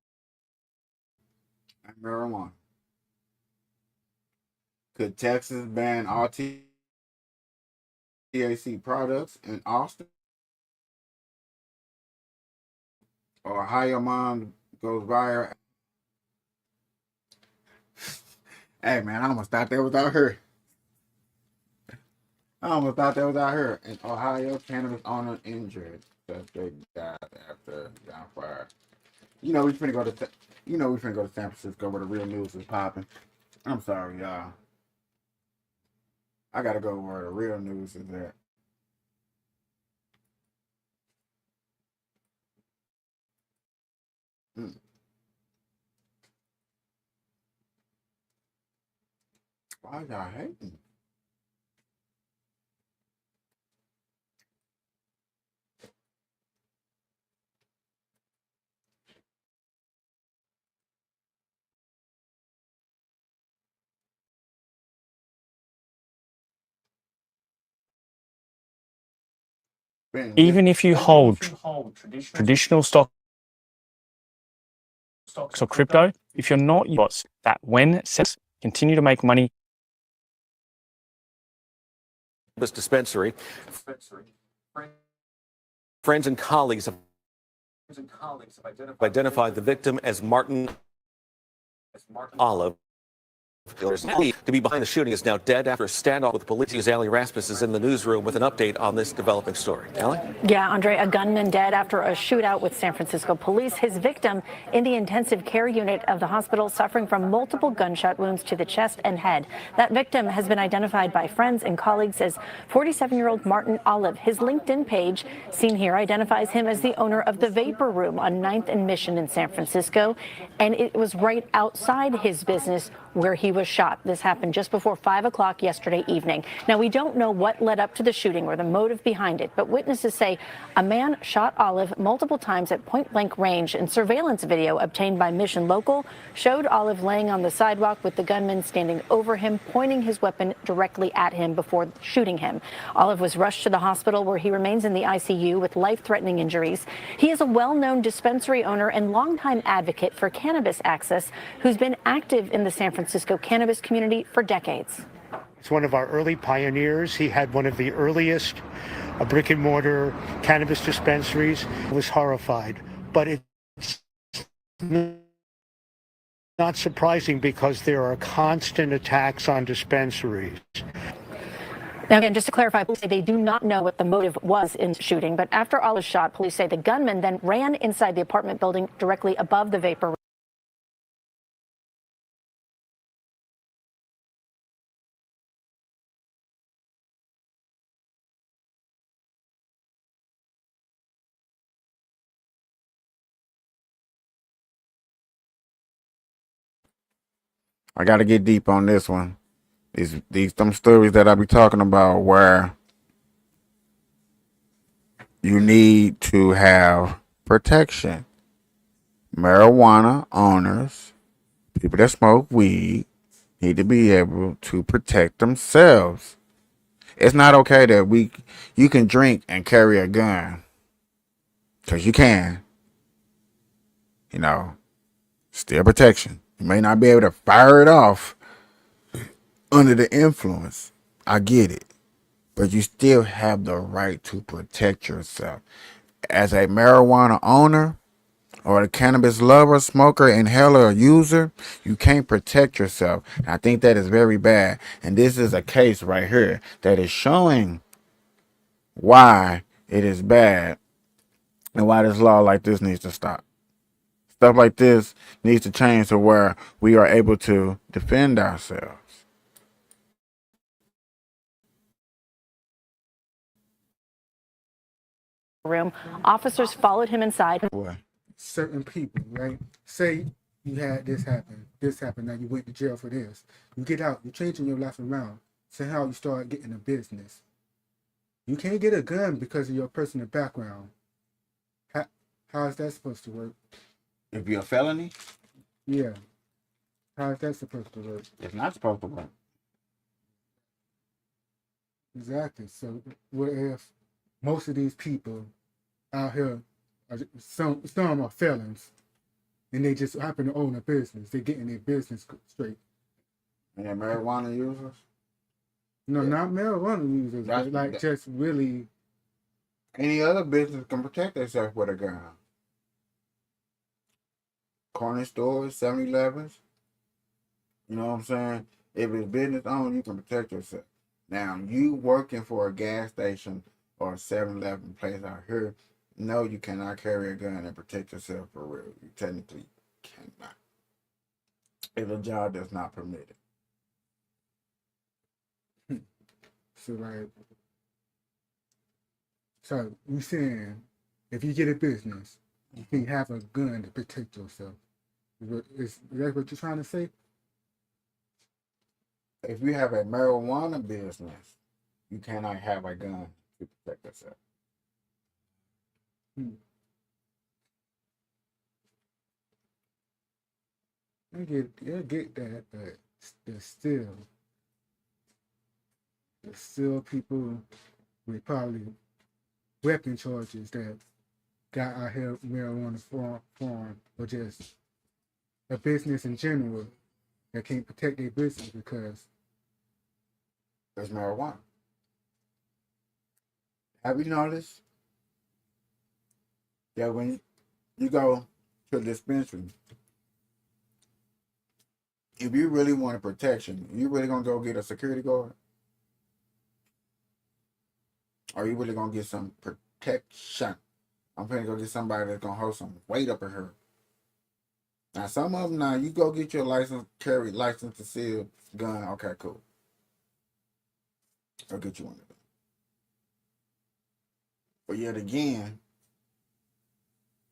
at marijuana. Could Texas ban all THC products in Austin? Or Ohio mom goes viral. Hey man, I almost thought that was out here. In Ohio, cannabis owner injured because they died after gunfire. We finna go to San Francisco where the real news is popping. I'm sorry, y'all. I gotta go where the real news is at. Why y'all hating? Even if you hold traditional stocks or crypto, if you're not bots that when sets continue to make money. This dispensary. Friends and colleagues have identified the victim as Martin Olive. To be behind the shooting is now dead after a standoff with police. Allie Rasmus is in the newsroom with an update on this developing story. Allie? Yeah, Andre, a gunman dead after a shootout with San Francisco police. His victim in the intensive care unit of the hospital suffering from multiple gunshot wounds to the chest and head. That victim has been identified by friends and colleagues as 47-year-old Martin Olive. His LinkedIn page, seen here, identifies him as the owner of the Vapor Room on 9th and Mission in San Francisco. And it was right outside his business where he was shot. This happened just before 5 o'clock yesterday evening. Now, we don't know what led up to the shooting or the motive behind it, but witnesses say a man shot Olive multiple times at point-blank range, and surveillance video obtained by Mission Local showed Olive laying on the sidewalk with the gunman standing over him, pointing his weapon directly at him before shooting him. Olive was rushed to the hospital where he remains in the ICU with life-threatening injuries. He is a well-known dispensary owner and longtime advocate for cannabis access who's been active in the San Francisco cannabis community for decades. It's one of our early pioneers. He had one of the earliest brick and mortar cannabis dispensaries. I was horrified, but it's not surprising because there are constant attacks on dispensaries. Now, again, just to clarify, police say they do not know what the motive was in the shooting, but after Olive shot, police say the gunman then ran inside the apartment building directly above the Vapor Room. I gotta get deep on this one. These them stories that I be talking about where you need to have protection. Marijuana owners, people that smoke weed, need to be able to protect themselves. It's not okay that you can drink and carry a gun. Cause you can. Still protection. You may not be able to fire it off under the influence. I get it. But you still have the right to protect yourself. As a marijuana owner or a cannabis lover, smoker, inhaler, or user, you can't protect yourself. And I think that is very bad. And this is a case right here that is showing why it is bad and why this law like this needs to stop. Stuff like this needs to change to where we are able to defend ourselves. Room. Officers followed him inside. Boy, Certain people, right? Say you had this happened, now you went to jail for this. You get out, you're changing your life around. Somehow you start getting a business. You can't get a gun because of your personal background. How is that supposed to work? if you're a felony, Yeah. How is that supposed to work? it's not supposed to work. Exactly. So what if most of these people out here, some are felons, and they just happen to own a business. They're getting their business straight. And they're marijuana users. No, not marijuana users, That's- but like just really. Any other business can protect themselves with a gun. Corner stores, 7-Elevens. You know what I'm saying? If it's business owned, you can protect yourself. Now, you working for a gas station or a 7-Eleven place out here, no, you cannot carry a gun and protect yourself for real. You technically cannot. If a job does not permit it. So you saying if you get a business, you can have a gun to protect yourself. Is that what you're trying to say? If you have a marijuana business, you cannot have a gun to protect yourself. I get that, but there's still people with probably weapon charges that got out here marijuana farm or just a business in general that can't protect their business because There's marijuana. Have you noticed that when you go to the dispensary, if you really want a protection, you really gonna go get a security guard? Or you really gonna get some protection? I'm gonna go get somebody that's gonna hold some weight up in her. Now some of them now you go get your license to seal gun, okay, cool. I'll get you one of them. But yet again,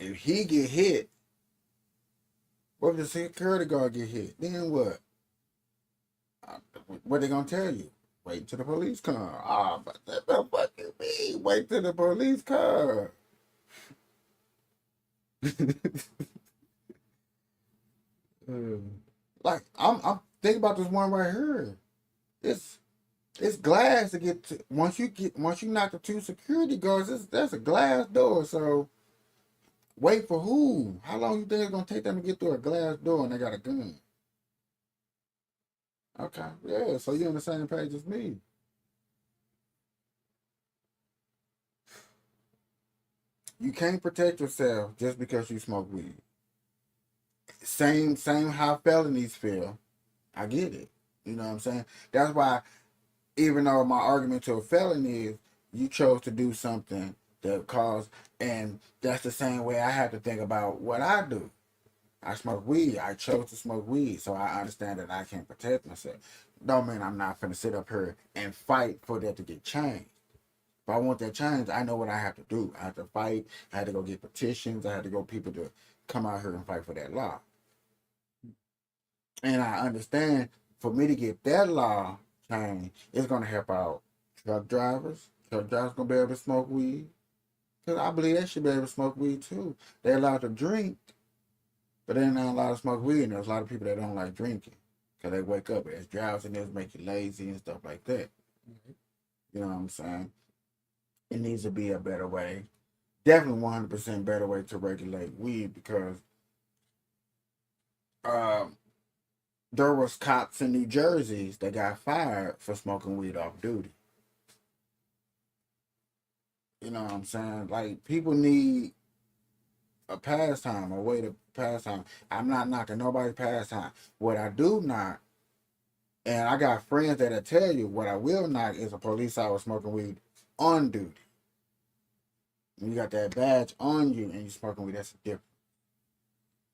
if he get hit, what if the security guard get hit? Then what? What they gonna tell you? Wait till the police come. Ah, but that the fuck you mean? Wait till the police come. Like I'm thinking about this one right here. It's glass to get to. Once you knock the 2 security guards, that's a glass door. So wait for who? How long you think it's gonna take them to get through a glass door and they got a gun? Okay, yeah. So you're on the same page as me. You can't protect yourself just because you smoke weed. Same how felonies feel. I get it. You know what I'm saying? That's why, even though my argument to a felony is you chose to do something that caused, and that's the same way I have to think about what I do. I smoke weed. I chose to smoke weed, so I understand that I can't protect myself. Don't mean I'm not finna sit up here and fight for that to get changed. If I want that changed, I know what I have to do. I have to fight. I had to go get petitions. I had to go people to come out here and fight for that law. And I understand for me to get that law changed, it's gonna help out truck drivers. Truck drivers gonna be able to smoke weed. Cause I believe they should be able to smoke weed too. They're allowed to drink, but they're not allowed to smoke weed. And there's a lot of people that don't like drinking. Cause they wake up, it's drowsiness, make you lazy and stuff like that. You know what I'm saying? It needs to be a better way. Definitely 100% better way to regulate weed because there was cops in New Jersey that got fired for smoking weed off duty. You know what I'm saying? Like, people need a pastime, a way to pastime. I'm not knocking nobody's pastime. What I do not, and I got friends that'll tell you, what I will knock is a police officer smoking weed on duty. when you got that badge on you and you smoking weed, that's different.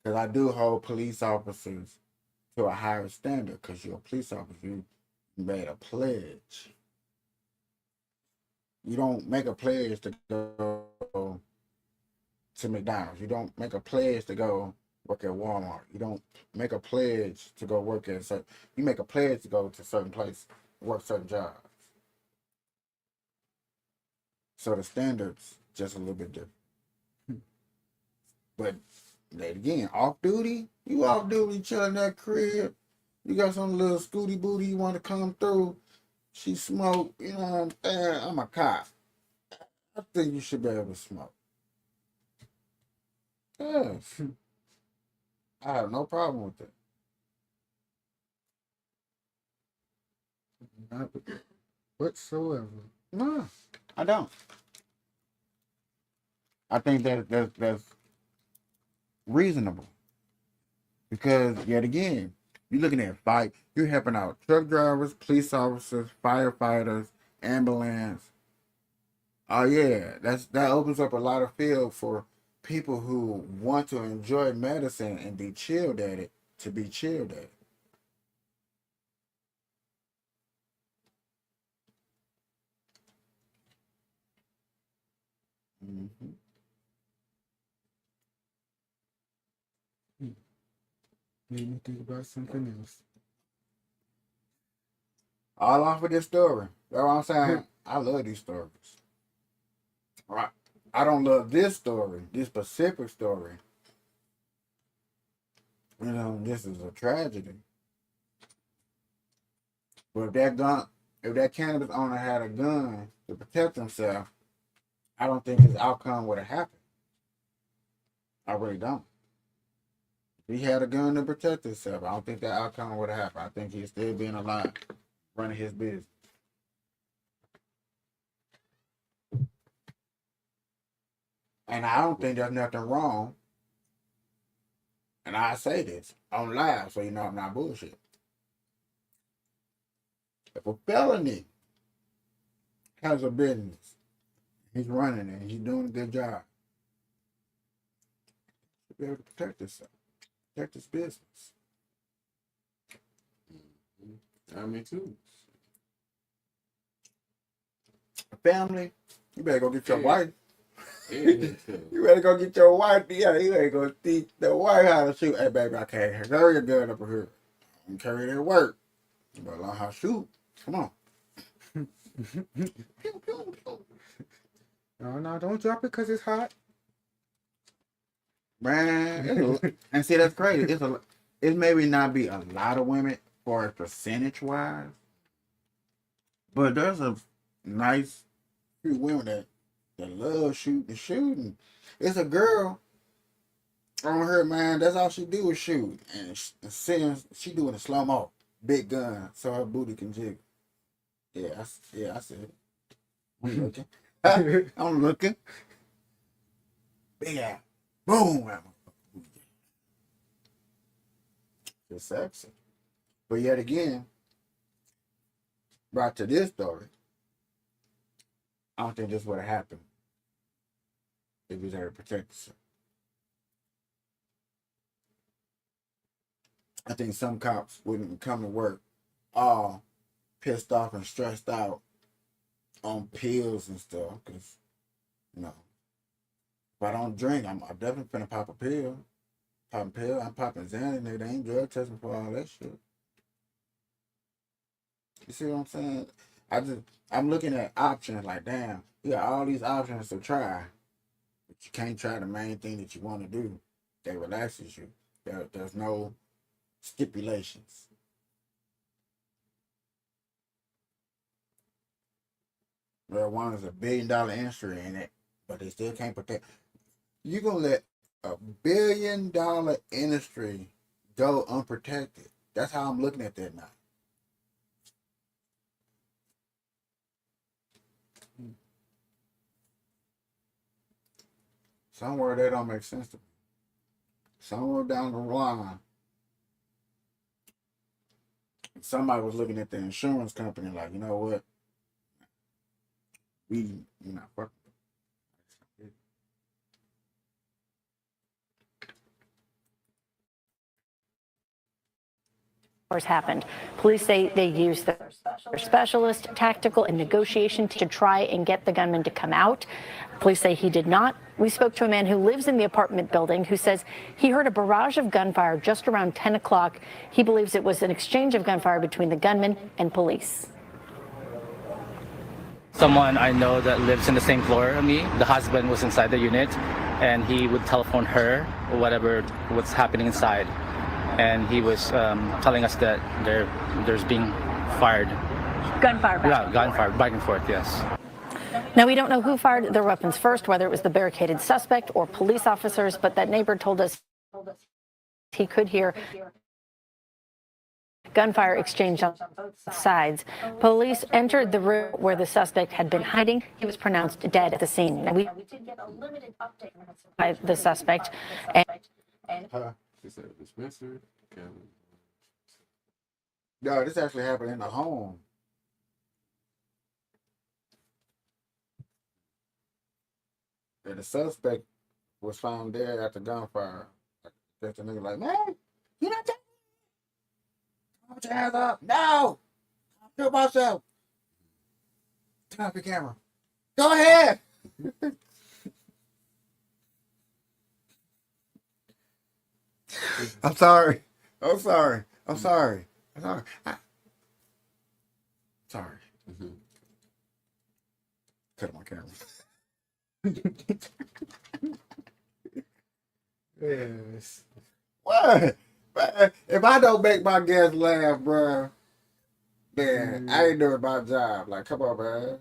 Because I do hold police officers to a higher standard because you're a police officer. You made a pledge. You don't make a pledge to go to McDonald's. You don't make a pledge to go work at Walmart. You don't make a pledge to go work at certain. You make a pledge to go to certain places, work certain jobs. So the standards just a little bit different. But then again, off duty, you off duty, chilling in that crib. You got some little scooty booty you want to come through. She smoke, you know what I'm saying? I'm a cop. I think you should be able to smoke. Yes. I have no problem with that. Not whatsoever. No, I don't. I think that's reasonable. Because yet again, you're looking at fight. You're helping out truck drivers, police officers, firefighters, ambulance. Oh yeah, that opens up a lot of field for people who want to enjoy medicine and be chilled at it to be chilled at it. Mm-hmm. Made me think about something else. All off of this story. That's what I'm saying. I love these stories. Right. I don't love this story, this specific story. You know, this is a tragedy. But if that cannabis owner had a gun to protect himself, I don't think his outcome would have happened. I really don't. If he had a gun to protect himself, I don't think that outcome would have happened. I think he'd still being alive, running his business. And I don't think there's nothing wrong. And I say this on live, so you know I'm not bullshit. If a felony has a business, he's running it, and he's doing a good job, he'll be able to protect himself, protect his business. I mean, too. Family, you better go get your wife. Yeah. You better go get your wife. Yeah, you better go teach the wife how to shoot. Hey, baby, I can't carry a gun up here. I can carry it at work. You better learn how to shoot. Come on. No, don't drop it because it's hot. Man, and see, that's crazy. It maybe not be a lot of women for percentage wise, but there's a nice few women that love shooting. It's a girl on her, man. That's all she do is shoot, and she doing a slow mo, big gun, so her booty can jiggle. Yeah, I said it. I'm looking. I'm looking. Big ass. Boom. It's sexy. But yet again, right to this story, I don't think this would have happened if he was there to protect himself. I think some cops wouldn't come to work all pissed off and stressed out on pills and stuff, because, you know, if I don't drink, I'm definitely finna pop a pill. I'm popping Xanax, they ain't drug testing for all that shit. You see what I'm saying? I'm looking at options like, damn, you got all these options to try, but you can't try the main thing that you want to do that relaxes you. There's no stipulations. Marijuana is $1 billion industry in it, but they still can't protect. You're gonna let $1 billion industry go unprotected. That's how I'm looking at that now. Somewhere that don't make sense to me. Somewhere down the line, somebody was looking at the insurance company like, you know what? We're not fucking. happened. Police say they used their specialist, tactical, and negotiation to try and get the gunman to come out. Police say he did not. We spoke to a man who lives in the apartment building who says he heard a barrage of gunfire just around 10 o'clock. He believes it was an exchange of gunfire between the gunman and police. Someone I know that lives in the same floor as me, the husband was inside the unit, and he would telephone her or what's happening inside. And he was telling us that there's being fired. Gunfire Back and forth, yes. Now, we don't know who fired their weapons first, whether it was the barricaded suspect or police officers, but that neighbor told us he could hear gunfire exchange on both sides. Police entered the room where the suspect had been hiding. He was pronounced dead at the scene. Now, we did get a limited update by the suspect. Is that a dispensary? No, this actually happened in a home. And the suspect was found there at the gunfire. That's the nigga like, man, you not taking me. Put your hands up. No! I'll kill myself. Turn off your camera. Go ahead. I'm sorry. I'm sorry. I'm sorry. I'm sorry. Sorry. Cut my camera. Yes. What? Man, if I don't make my guests laugh, bro, then I ain't doing my job. Like, come on, man.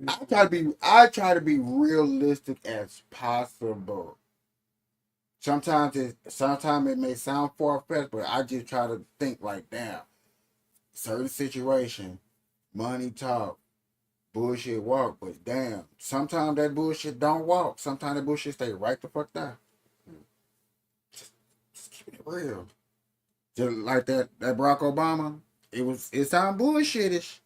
I try to be realistic as possible. Sometimes it may sound far-fetched, but I just try to think like, damn, certain situation, money talk, bullshit walk, but damn, sometimes that bullshit don't walk. Sometimes that bullshit stay right the fuck down. Just keeping it real. Just like that Barack Obama, it sound bullshitish,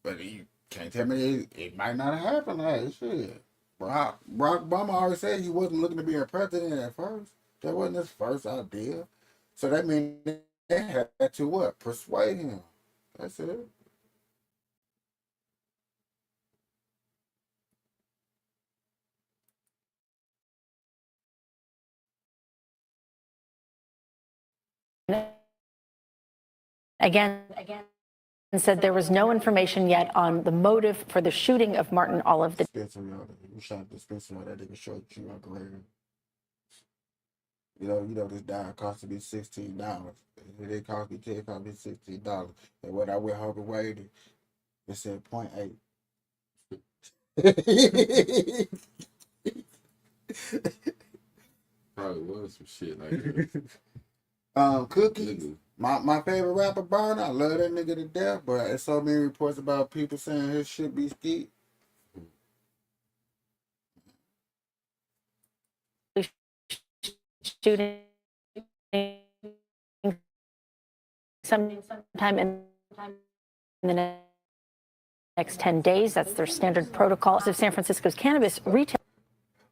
but you can't tell me it might not have happened like shit. Barack Obama already said he wasn't looking to be a president at first. That wasn't his first idea. So that means they had to what? Persuade him. That's it. Again, said there was no information yet on the motive for the shooting of Martin Olive. You shot the dispensary that nigga showed you out career. You know this dime cost me $16. It cost me $10, it cost me $16. And when I went home and waited, it said 0.8. Probably was some shit like that. Cookies. My favorite rapper, Burna. I love that nigga to death, but there's so many reports about people saying his shit be skeet. Shooting sometime in the next 10 days. That's their standard protocol of San Francisco's cannabis retail.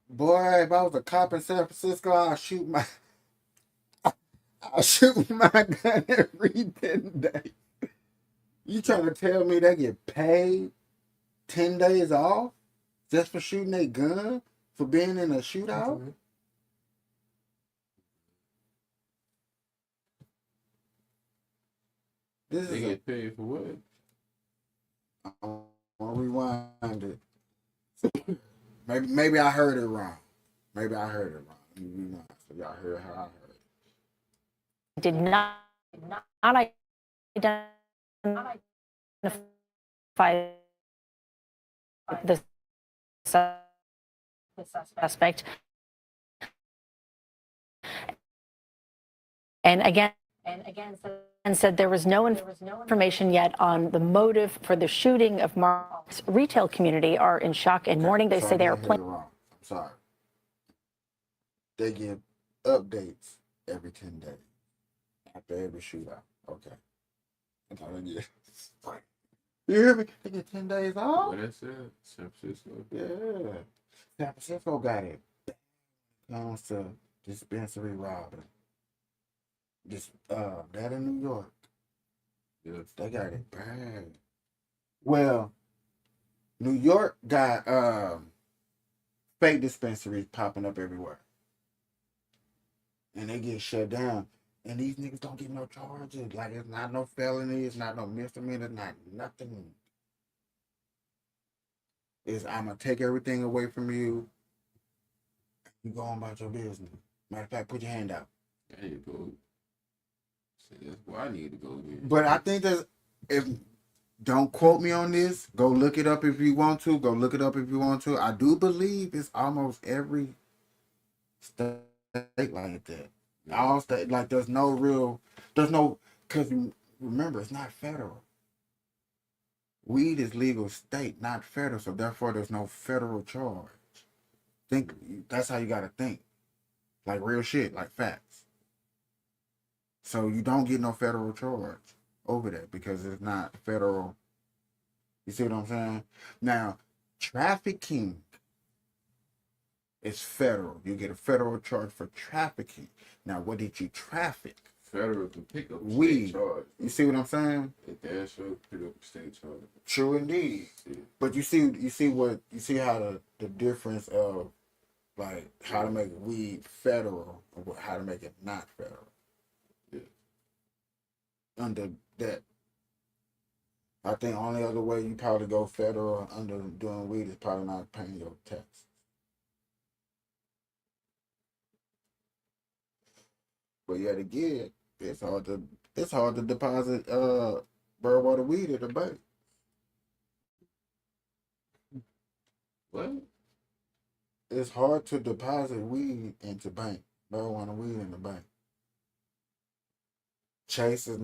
Boy, if I was a cop in San Francisco, I'll shoot my gun every 10 days. You trying to tell me they get paid 10 days off just for shooting a gun for being in a shootout? Mm-hmm. They get paid for what? I'm gonna rewind it. Maybe I heard it wrong. Maybe I heard it wrong. So y'all heard how I heard it. Did not identify the suspect. And again said there was no information yet on the motive for the shooting of Mark's retail community are in shock and mourning. They say they are playing. I'm sorry. They give updates every 10 days after every shootout. Okay. You hear me? They get 10 days off. What that's it? San Francisco. Yeah. San Francisco got it. Comes to dispensary robbing. This that in New York. Yeah. They got it bad. Well, New York got fake dispensaries popping up everywhere. And they get shut down. And these niggas don't get no charges. Like it's not no felony, it's not no misdemeanor, it's not nothing. It's I'm gonna take everything away from you. You go on about your business. Matter of fact, put your hand out. There you go. See, that's where I need to go then. But I think that if don't quote me on this, go look it up if you want to. Go look it up if you want to. I do believe it's almost every state like that. All state like there's no because remember it's not federal. Weed is legal state, not federal, so therefore there's no federal charge. Think that's how you gotta think. Like real shit, like facts. So you don't get no federal charge over that because it's not federal. You see what I'm saying? Now, trafficking is federal. You get a federal charge for trafficking. Now, what did you traffic? Federal can pick up Weed. state charge. You see what I'm saying? It damn sure pick up state charge. True indeed. Yeah. But you see how the difference of like how to make weed federal or how to make it not federal. Yeah. Under that, I think only other way you probably go federal under doing weed is probably not paying your tax. But yet again, it's hard to deposit Birdwater weed at the bank. What? It's hard to deposit weed into bank. Marijuana weed in the bank. Chases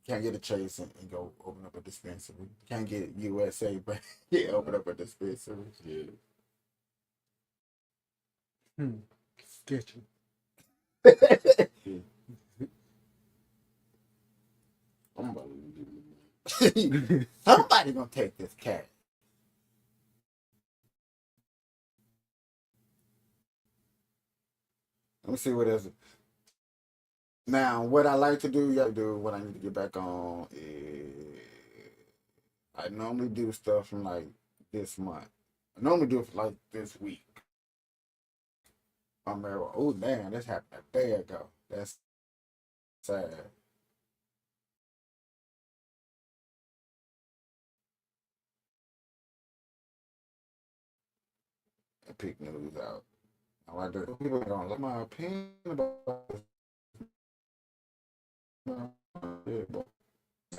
can't get a Chase and go open up a dispensary. Can't get USA bank. Yeah, open up a dispensary. Yeah. Sketchy. I'm about to do Somebody gonna take this cat. Let me see what else. Now, what I like to do, what I need to get back on is I normally do stuff from like this month. I normally do it for like this week. I'm married. Oh damn, this happened a day ago. That's sad. I pick news out. I like to people don't like my opinion about this.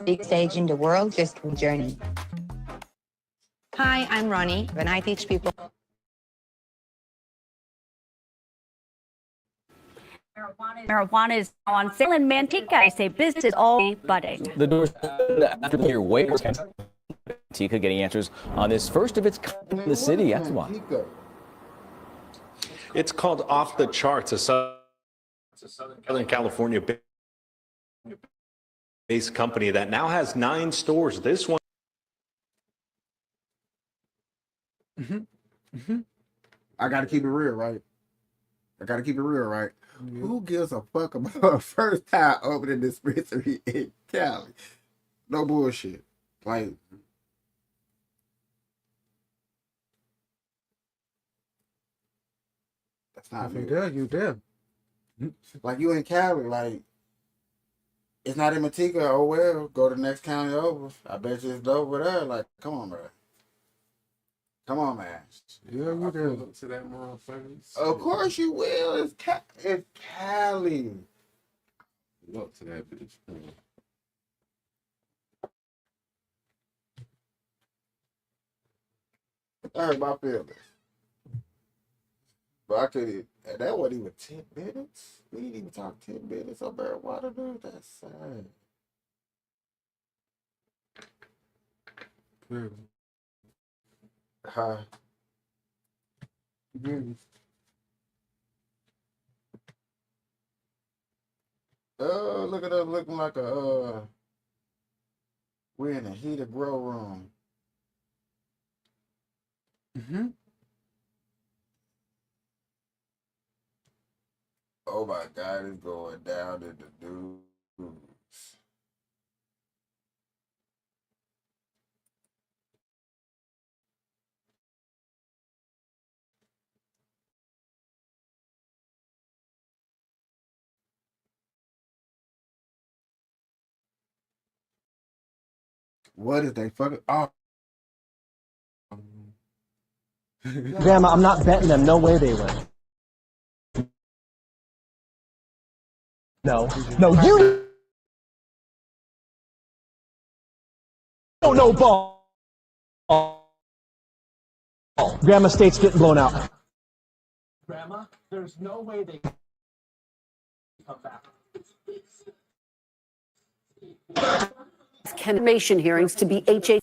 Big stage in the world, just a journey. Hi, I'm Ronnie, and I teach people. Marijuana is now on sale in Manteca. I say business is all budding. The doors after the year wait. Tika getting answers on this first of its kind in the city. That's why. It's called Off the Charts, a Southern California based company that now has 9 stores. This one. I gotta keep it real, right? Who gives a fuck about first time opening dispensary in Cali? No bullshit. Like, that's not If you me. there, you there. Like you in Cali, like it's not in Manteca. Oh well, go to the next county over. I bet you it's over there. Like, come on, bro. Come on, man. Yeah, you I there. pull up to that motherfucker. Of course you will. It's Cali. Pull up to that bitch. I hurt my feelings. But I could, that wasn't even 10 minutes. We didn't even talk 10 minutes on marijuana, dude. That's sad. Yeah. Huh? Yeah. Oh, look at us looking like a, we're in a heated grow room. Oh my God, it's going down in the news. What is they fucking? Oh, Grandma, I'm not betting them. No way they win. No, you don't know ball. Grandma State's getting blown out. Grandma, there's no way they come back. Confirmation hearings to be HH.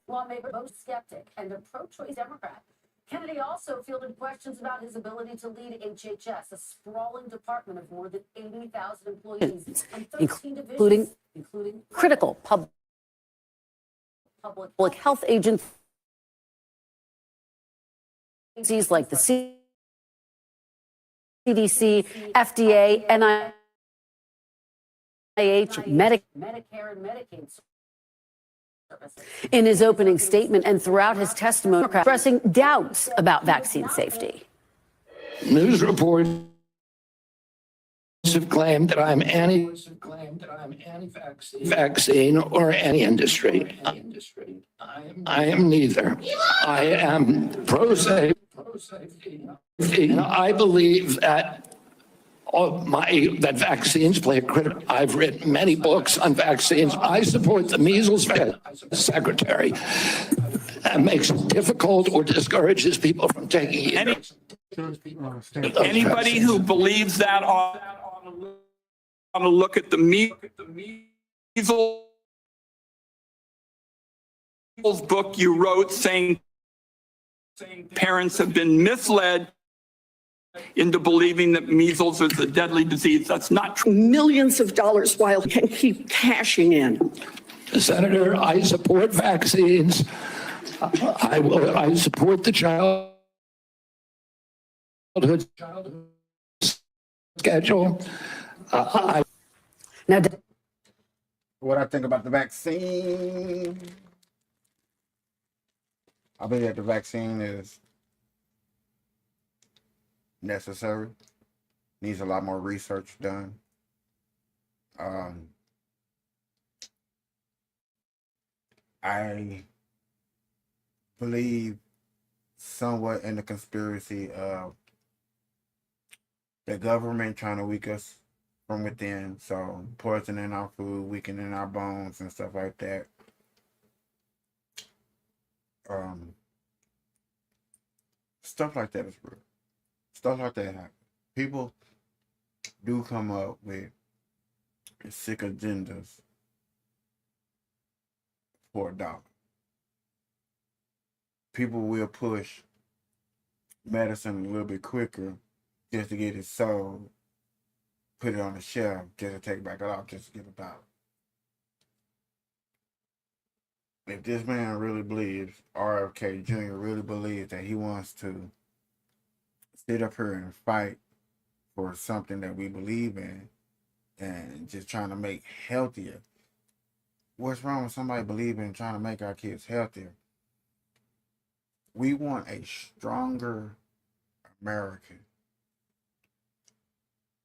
Lawmaker, most skeptic, and a pro-choice Democrat. Kennedy also fielded questions about his ability to lead HHS, a sprawling department of more than 80,000 employees and 13 divisions, including critical public health agencies like the CDC, FDA, NIH, Medicare, and Medicaid. In his opening statement and throughout his testimony, expressing doubts about vaccine safety. News reports have claimed that I'm anti-vaccine or any industry. I am neither. I am pro-safety. I believe that that vaccines play a critical. I've written many books on vaccines. I support the measles secretary. That makes it difficult or discourages people from taking it. Anybody who believes that ought to look at the measles book you wrote saying parents have been misled into believing that measles is a deadly disease. That's not true. Millions of dollars while can keep cashing in. Senator, I support vaccines. I support the childhood schedule. Now, what I think about the vaccine, I believe that the vaccine is necessary. Needs a lot more research done. I believe somewhat in the conspiracy of the government trying to weaken us from within, so poisoning our food, weakening our bones and stuff like that. Stuff like that is real. Stuff like that happen. People do come up with sick agendas for $1. People will push medicine a little bit quicker just to get it sold, put it on the shelf, just to take it back off, just to get $1. If this man really believes, RFK Jr. really believes that he wants to sit up here and fight for something that we believe in and just trying to make healthier. What's wrong with somebody believing in trying to make our kids healthier? We want a stronger America.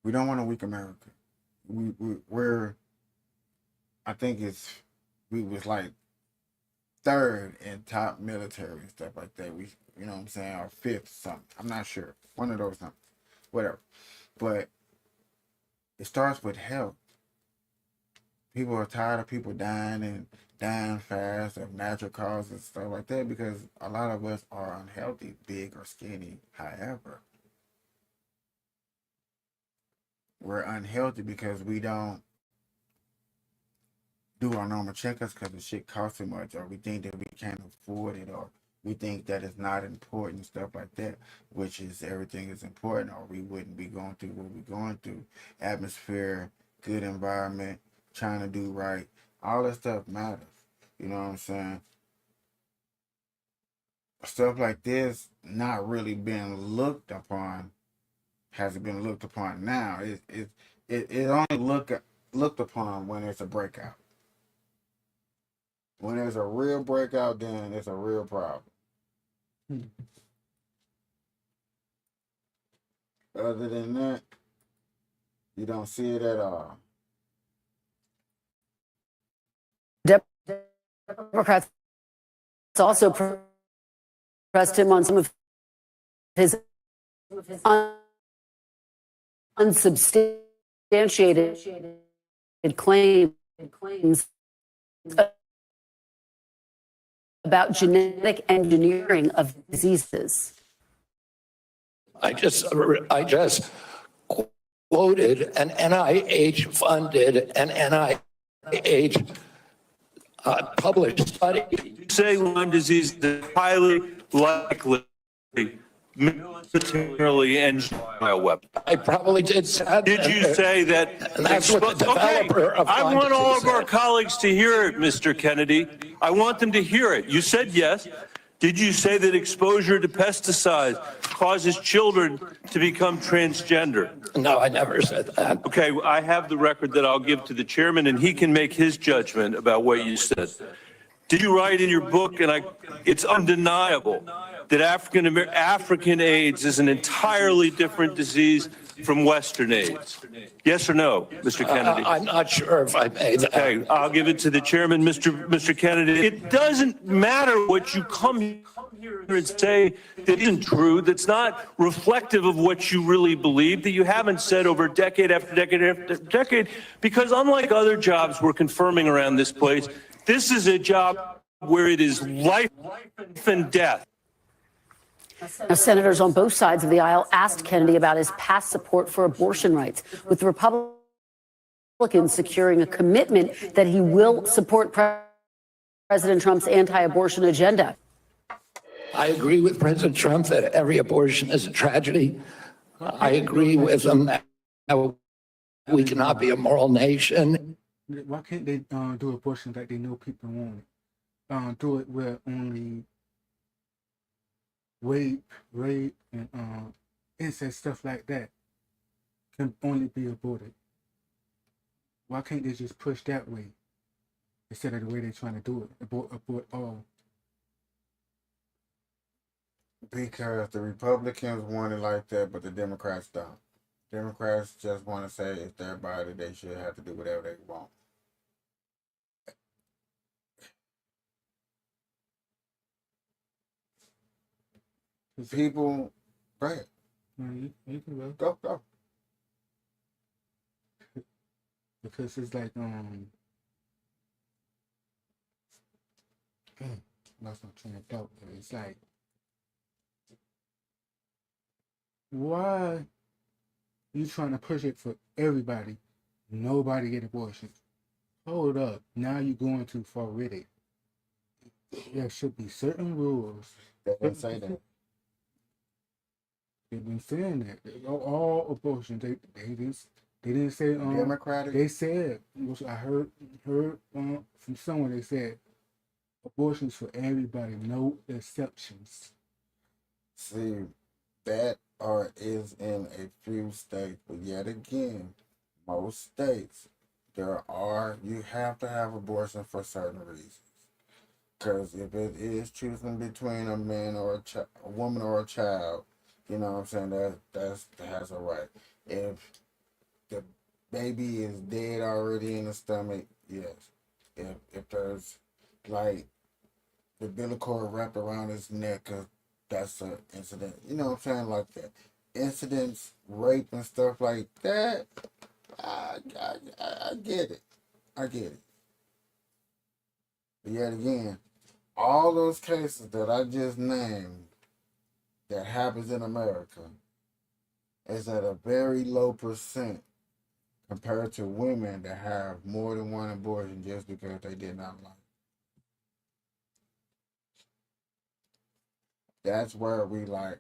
We don't want a weak America. We're I think we was like third in top military and stuff like that. We, you know what I'm saying, or fifth something. I'm not sure. One of those something. Whatever. But it starts with health. People are tired of people dying fast of natural causes and stuff like that because a lot of us are unhealthy, big or skinny. However, we're unhealthy because we don't do our normal checkups because the shit costs too much, or we think that we can't afford it, or we think that it's not important, stuff like that, which is everything is important, or we wouldn't be going through what we're going through. Atmosphere, good environment, trying to do right, all that stuff matters. You know what I'm saying? Stuff like this not really being looked upon has been looked upon now. It only looked upon when it's a breakout. When there's a real breakout, then it's a real problem. Other than that, you don't see it at all. Democrats also pressed him on some of his unsubstantiated claims about genetic engineering of diseases. I just quoted an NIH-funded and NIH published study. Say Lyme disease is highly likely militarily engineered bioweapon. I probably did say that. Did you say that? And that's what the developer of I Lyme want all disease of our said. colleagues to hear it, Mr. Kennedy. I want them to hear it. You said yes. Did you say that exposure to pesticides causes children to become transgender? No, I never said that. Okay, I have the record that I'll give to the chairman, and he can make his judgment about what you said. Did you write in your book, and it's undeniable, that African AIDS is an entirely different disease from Western AIDS? Yes or no, Mr. Kennedy? I'm not sure if I made that. Okay, I'll give it to the chairman, Mr. Kennedy. It doesn't matter what you come here and say that isn't true, that's not reflective of what you really believe, that you haven't said over decade after decade after decade, because unlike other jobs we're confirming around this place, this is a job where it is life and death. Now, senators on both sides of the aisle asked Kennedy about his past support for abortion rights, with the Republicans securing a commitment that he will support President Trump's anti-abortion agenda. I agree with President Trump that every abortion is a tragedy. I agree with him that we cannot be a moral nation. Why can't they do abortion like they know people want it? Do it where only rape, and incest, stuff like that can only be aborted. Why can't they just push that way instead of the way they're trying to do it? Abort all. Because the Republicans want it like that, but the Democrats don't. Democrats just want to say it's their body, they should have to do whatever they want. People, go ahead. You can Go. Because it's like lost my train of thought. It's like, why you trying to push it for everybody? Nobody get abortion. Hold up. Now you're going too far with it. There should be certain rules. They didn't say that. They've been saying that. All abortions, they didn't say Democratic. They said, which I heard from someone, they said abortions for everybody, no exceptions. See, that is in a few states, but yet again, most states you have to have abortion for certain reasons. Because if it is choosing between a man or a woman or a child, you know what I'm saying, that has a right. If the baby is dead already in the stomach, yes. If there's like the umbilical cord wrapped around his neck, that's an incident. You know what I'm saying, like that. Incidents, rape and stuff like that. I get it. I get it. But yet again, all those cases that I just named that happens in America is at a very low percent compared to women that have more than one abortion just because they did not like it. That's where we like,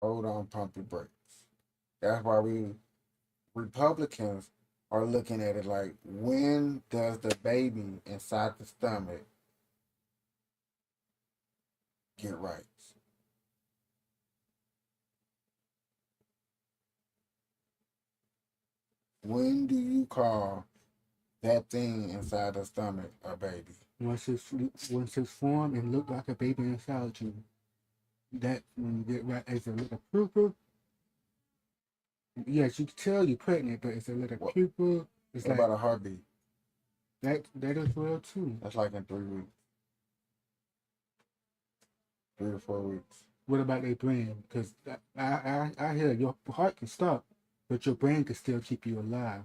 hold on, pump your brakes. That's why we Republicans are looking at it like, when does the baby inside the stomach get rights? when do you call that thing inside the stomach a baby? Once it's formed and look like a baby inside you, that when you get right as a little pupil, yes, you can tell you're pregnant, but it's a little pupil. It's What like about a heartbeat? that is real too. That's like in 3 weeks. 3 to 4 weeks. What about their brain? Because I hear your heart can stop, but your brain can still keep you alive.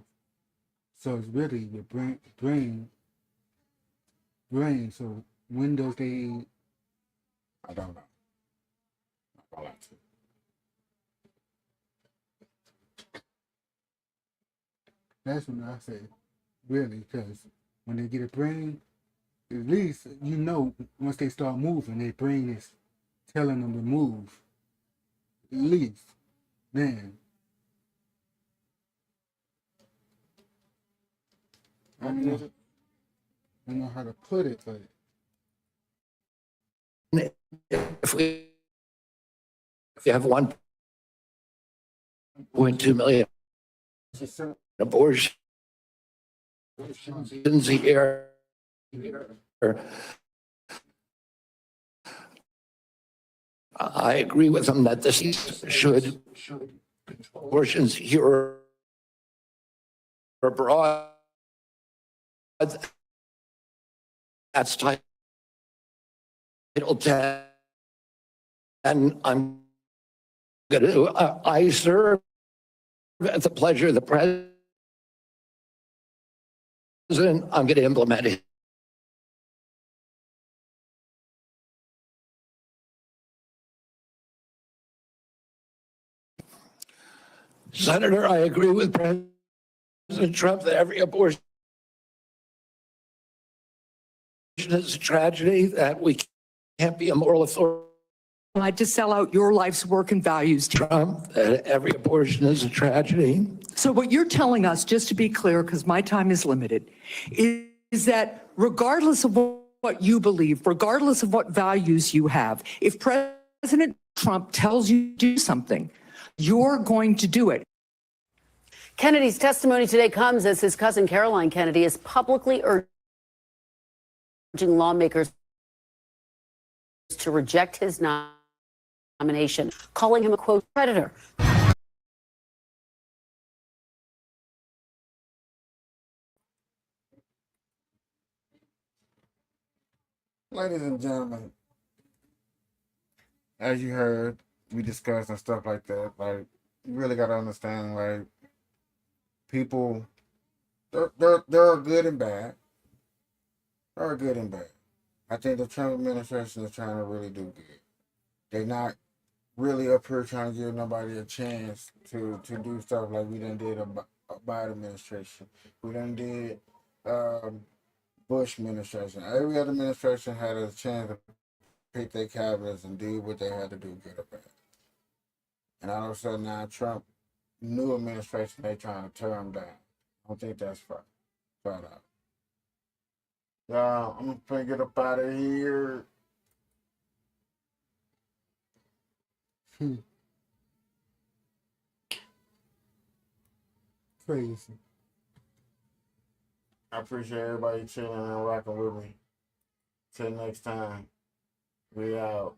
So it's really your brain. So when does they? I don't know. I like to. That's when I say, really, because when they get a brain, at least you know once they start moving, their brain is telling them to move. At least then. I don't know how to put it, but If we have 1.2 million abortions a year, I agree with them that this should abortions here or abroad. That's Title 10, and I'm going to. I serve at the pleasure of the president. I'm going to implement it. Senator, I agree with President Trump that every abortion is a tragedy, that we can't be a moral authority. To sell out your life's work and values. Trump, that every abortion is a tragedy. So what you're telling us, just to be clear, because my time is limited, is that regardless of what you believe, regardless of what values you have, if President Trump tells you to do something, you're going to do it. Kennedy's testimony today comes as his cousin Caroline Kennedy is publicly urging lawmakers to reject his nomination, calling him a, quote, predator. Ladies and gentlemen, as you heard, we discussed and stuff like that. Like, you really got to understand, like, people, they're good and bad. They're good and bad. I think the Trump administration is trying to really do good. They're not really up here trying to give nobody a chance to do stuff like we done did a Biden administration. We done did Bush administration. Every other administration had a chance to pick their cabinets and do what they had to do, good or bad. And all of a sudden now Trump, new administration, they trying to tear him down. I don't think that's right out. Yeah, I'm gonna get up out of here. Crazy. I appreciate everybody chilling and rocking with me. Till next time, we out.